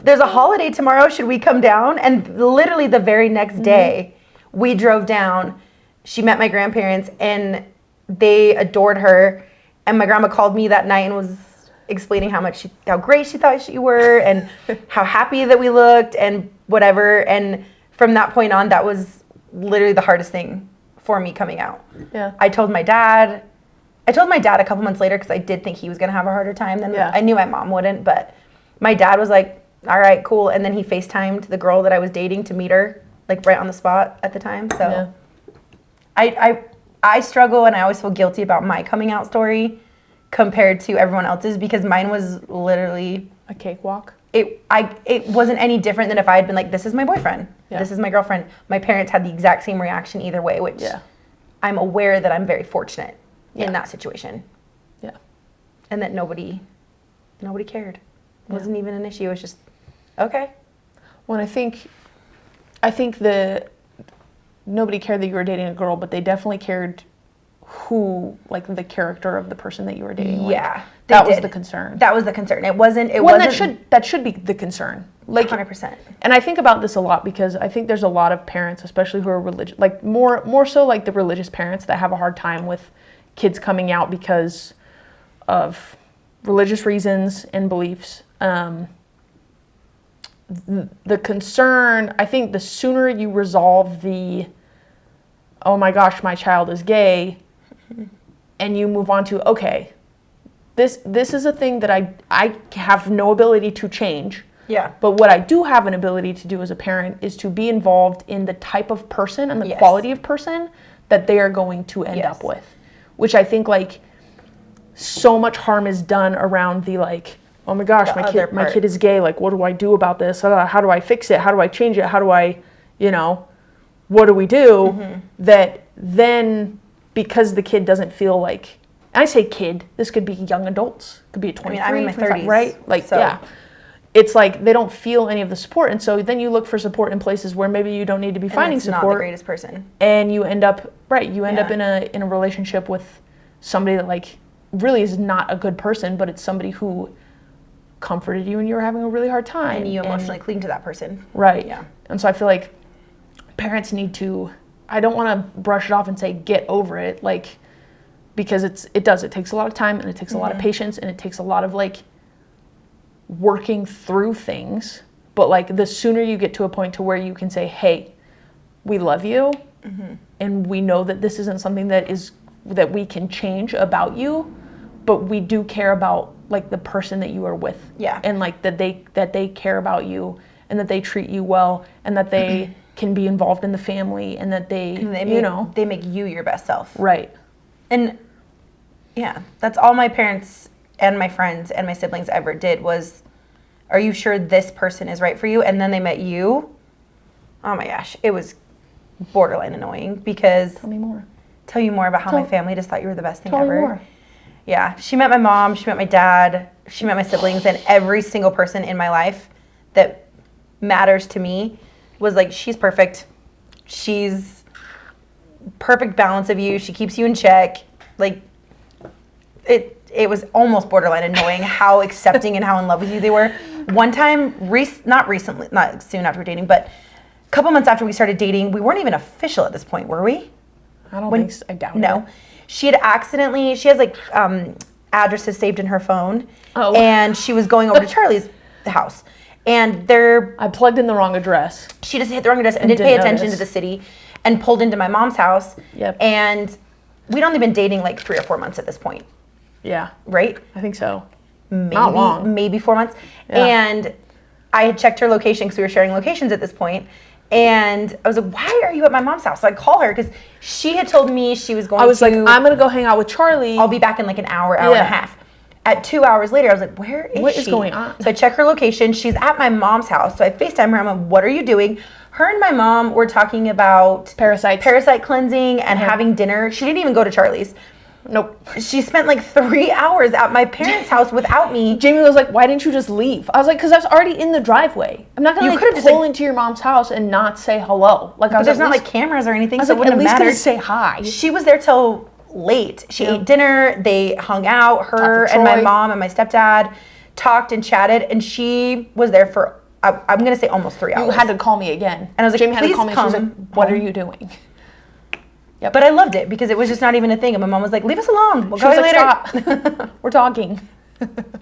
there's a holiday tomorrow. Should we come down? And literally the very next day, we drove down. She met my grandparents, and they adored her. And my grandma called me that night and was explaining how great she thought you were and how happy that we looked and whatever. And from that point on, that was literally the hardest thing for me coming out. Yeah. I told my dad a couple months later because I did think he was going to have a harder time than I knew my mom wouldn't. But my dad was like, all right, cool. And then he FaceTimed the girl that I was dating to meet her, like right on the spot at the time. So I struggle, and I always feel guilty about my coming out story compared to everyone else's because mine was literally a cakewalk. It wasn't any different than if I had been like, this is my boyfriend, this is my girlfriend. My parents had the exact same reaction either way, which I'm aware that I'm very fortunate in that situation. Yeah. And that nobody cared. It wasn't even an issue. It was just, okay. Well, I think nobody cared that you were dating a girl, but they definitely cared the character of the person that you were dating. Yeah. That was the concern. That was the concern. It wasn't. That should be the concern. 100%. And I think about this a lot because I think there's a lot of parents, especially who are religious, like more so like the religious parents that have a hard time with kids coming out because of religious reasons and beliefs. The concern, I think the sooner you resolve oh my gosh, my child is gay, and you move on to, okay, this is a thing that I have no ability to change. Yeah. But what I do have an ability to do as a parent is to be involved in the type of person and the quality of person that they are going to end up with. Which I think so much harm is done around oh my gosh, my kid is gay. Like, what do I do about this? How do I fix it? How do I change it? How do I, what do we do? Mm-hmm. That then, because the kid doesn't feel like, and I say kid, this could be young adults. It could be a 23, I'm in my 30s. Right? It's like they don't feel any of the support. And so then you look for support in places where maybe you don't need to be finding support. Not the greatest person. And you end up, up in a relationship with somebody that really is not a good person, but it's somebody who comforted you when you were having a really hard time. And you emotionally cling to that person. Right. Yeah. And so I feel like parents need to, I don't want to brush it off and say, get over it, because it takes a lot of time, and it takes a lot of patience, and it takes a lot of working through things. But the sooner you get to a point to where you can say, hey, we love you, and we know that this isn't something that we can change about you, but we do care about the person that you are with. Yeah. And that they care about you, and that they treat you well, and that they can be involved in the family, and that they make you your best self. Right. And that's all my parents and my friends and my siblings ever did was Are you sure this person is right for you? And then they met you. Oh my gosh, it was borderline annoying because... Tell me more. Tell you more about how my family just thought you were the best thing Tell ever. me more. Yeah, she met my mom, she met my dad, she met my siblings, and every single person in my life that matters to me was like, she's perfect. She's perfect balance of you. She keeps you in check. Like, it was almost borderline annoying how accepting and how in love with you they were. One time, not recently, not soon after dating, but a couple months after we started dating, we weren't even official at this point, were we? I don't think so. I doubt it. No. She had accidentally, she has like addresses saved in her phone. Oh. And she was going over to Charlie's house. And I plugged in the wrong address. She just hit the wrong address and didn't pay attention notice. to the city and pulled into my mom's house. Yep. And we'd only been dating like 3 or 4 months at this point. Yeah. Right? I think so. Maybe, Not long. Maybe 4 months. Yeah. And I had checked her location because we were sharing locations at this point. And I was like, why are you at my mom's house? So I call her because she had told me she was going to... I was like, I'm going to go hang out with Charlie. I'll be back in like an hour and a half. At 2 hours later, I was like, where is she? What is going on? So I check her location. She's at my mom's house. So I FaceTime her. I'm like, what are you doing? Her and my mom were talking about... Parasite cleansing and having dinner. She didn't even go to Charlie's. Nope. She spent like 3 hours at my parents' house without me. Jamie was like, why didn't you just leave? I was like, because I was already in the driveway. I'm not going to like pull into your mom's house and not say hello. Like, I was there's like, not like cameras or anything, I was so like, it wouldn't at least have mattered. gonna say hi. She was there till late. She ate dinner. They hung out. Her and my mom and my stepdad talked and chatted, and she was there for, I'm going to say almost 3 hours. You had to call me again. And I was like, Jamie had to please call me. She was come like, what are you doing? Yep. But I loved it because it was just not even a thing. And my mom was like, leave us alone. We'll call you later. Stop. We're talking.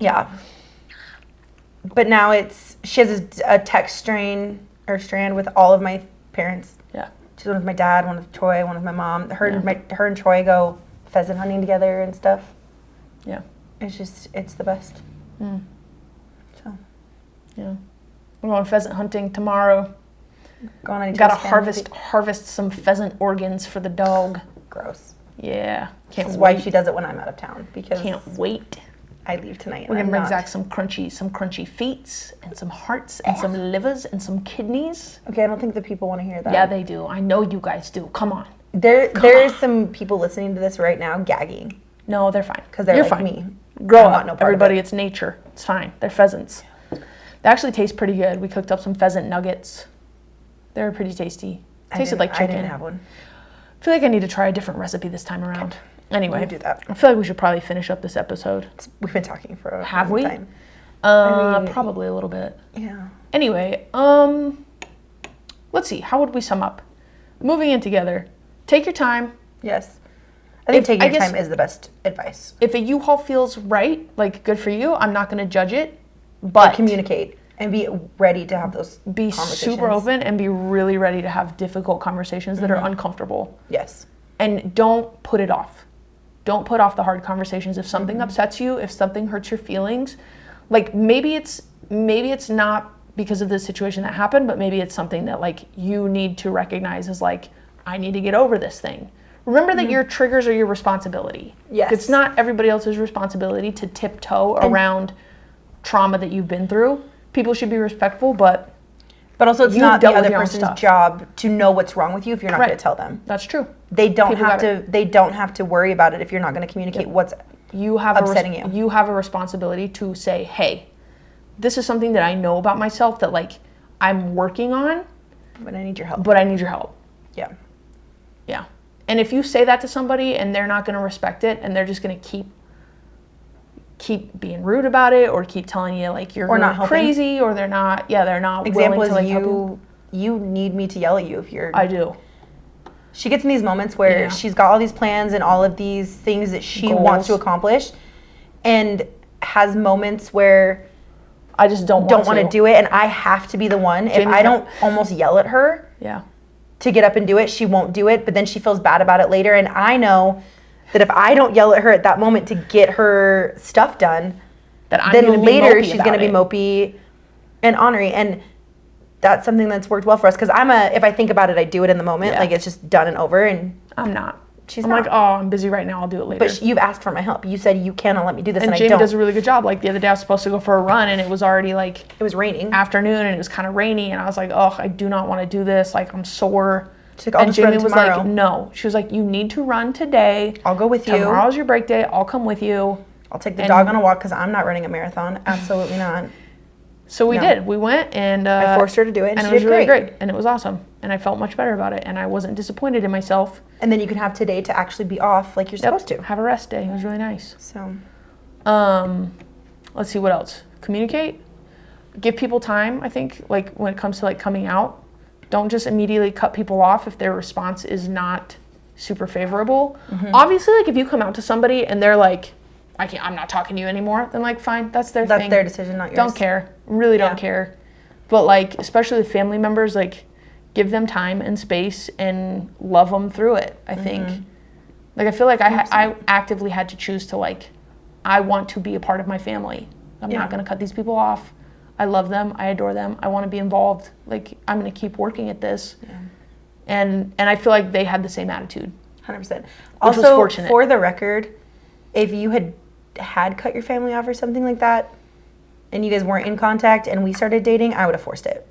Yeah. But now she has a text strand with all of my parents. Yeah. She's one with my dad, one with Troy, one with my mom. Her and Troy go pheasant hunting together and stuff. Yeah. It's the best. Mm. So. Yeah. We're going pheasant hunting tomorrow. Gotta harvest some pheasant organs for the dog. Gross. Yeah. This is why she does it when I'm out of town, because can't wait. I leave tonight. We're gonna bring Zach some crunchy feets and some hearts and some livers and some kidneys. Okay, I don't think the people want to hear that. Yeah, they do. I know you guys do. Come on. There's some people listening to this right now gagging. No, they're fine. Because they're You're like fine. me. Grow up, everybody. It's nature. It's fine. They're pheasants. They actually taste pretty good. We cooked up some pheasant nuggets. They were pretty tasty. Tasted like chicken. I didn't have one. I feel like I need to try a different recipe this time around. Okay. Anyway, We'll do that. I feel like we should probably finish up this episode. We've been talking for a Have long we? time. Probably a little bit. Yeah. Anyway, let's see. How would we sum up? Moving in together. Take your time. Yes. I think taking your time is the best advice. If a U-Haul feels right, like good for you, I'm not going to judge it. But communicate and be ready to have those be super open and be really ready to have difficult conversations that are uncomfortable. Yes. And don't put it off. Don't put off the hard conversations. If something upsets you, if something hurts your feelings, like maybe it's not because of the situation that happened, but maybe it's something that like you need to recognize as like, I need to get over this thing. Remember that your triggers are your responsibility. Yes. It's not everybody else's responsibility to tiptoe around trauma that you've been through. People should be respectful, but also it's not the other person's stuff. job to know what's wrong with you if you're not going to tell them. That's true. They don't have to worry about it if you're not going to communicate what's upsetting you. You have a responsibility to say, hey, this is something that I know about myself that like I'm working on, but I need your help. Yeah. Yeah. And if you say that to somebody and they're not going to respect it and they're just going to keep being rude about it or keep telling you like you're not crazy or they're not Example willing to like is you need me to yell at you if you're... I do. She gets in these moments where she's got all these plans and all of these things that she wants to accomplish and has moments where I just don't want to do it, and I have to be the one. If I don't almost yell at her to get up and do it, she won't do it, but then she feels bad about it later, and I know that if I don't yell at her at that moment to get her stuff done, then later she's going to be mopey and ornery, and that's something that's worked well for us, because if I think about it, I do it in the moment, like it's just done and over, and I'm not. She's I'm not. like, oh, I'm busy right now. I'll do it later. But you've asked for my help. You said you cannot let me do this, and I Jamie don't. does a really good job. Like the other day, I was supposed to go for a run, and it was already like It was raining. afternoon, and it was kind of rainy, and I was like, oh, I do not want to do this. Like I'm sore. She's like, I'll And just run Jamie was tomorrow. like, no. She was like, you need to run today. I'll go with you. Tomorrow's your break day. I'll come with you. I'll take the dog on a walk because I'm not running a marathon. Absolutely not. So we No. did. We went, and I forced her to do it, and and she it was did really great. great, and it was awesome, and I felt much better about it, and I wasn't disappointed in myself. And then you can have today to actually be off like you're supposed to. Have a rest day. It was really nice. So, Let's see what else. Communicate. Give people time. I think like when it comes to like coming out, don't just immediately cut people off if their response is not super favorable. Obviously, like if you come out to somebody and they're like, I'm not talking to you anymore, then like fine, that's their thing. that's their decision, not yours. Don't care. Really don't care. But like, especially with family members, like give them time and space and love them through it, I think. Like I feel like I actively had to choose to like, I want to be a part of my family. I'm not going to cut these people off. I love them. I adore them. I want to be involved. Like I'm going to keep working at this. Yeah. And I feel like they had the same attitude. 100%. Was Also, fortunate. for the record, if you had cut your family off or something like that, and you guys weren't in contact, and we started dating, I would have forced it.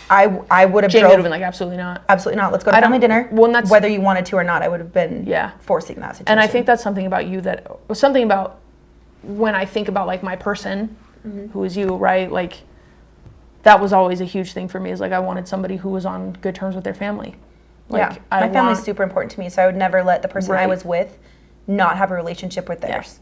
I would have. Jamie would have been like, absolutely not. Absolutely not. Let's go to family dinner. Well, that's, whether you wanted to or not, I would have been forcing that situation. And I think that's something about you something about when I think about like my person, who is you, right? Like that was always a huge thing for me. Is like I wanted somebody who was on good terms with their family. Like, my family's super important to me, so I would never let the person I was with not have a relationship with theirs.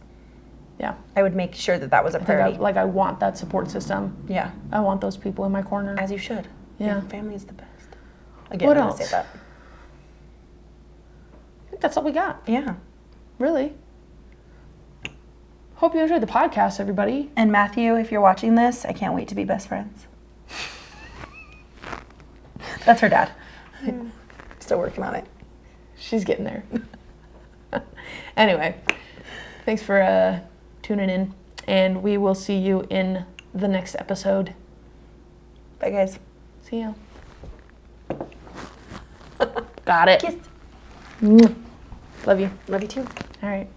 Yeah. I would make sure that was a priority. I want that support system. Yeah. I want those people in my corner. As you should. Yeah. Your family is the best. Again, What I'm else? gonna say that. I think that's all we got. Yeah. Really. Hope you enjoyed the podcast, everybody. And Matthew, if you're watching this, I can't wait to be best friends. That's her dad. Still working on it. She's getting there. Anyway, thanks for tuning in, and we will see you in the next episode. Bye, guys. See ya. Got it. Kiss. Love you. Love you too. All right.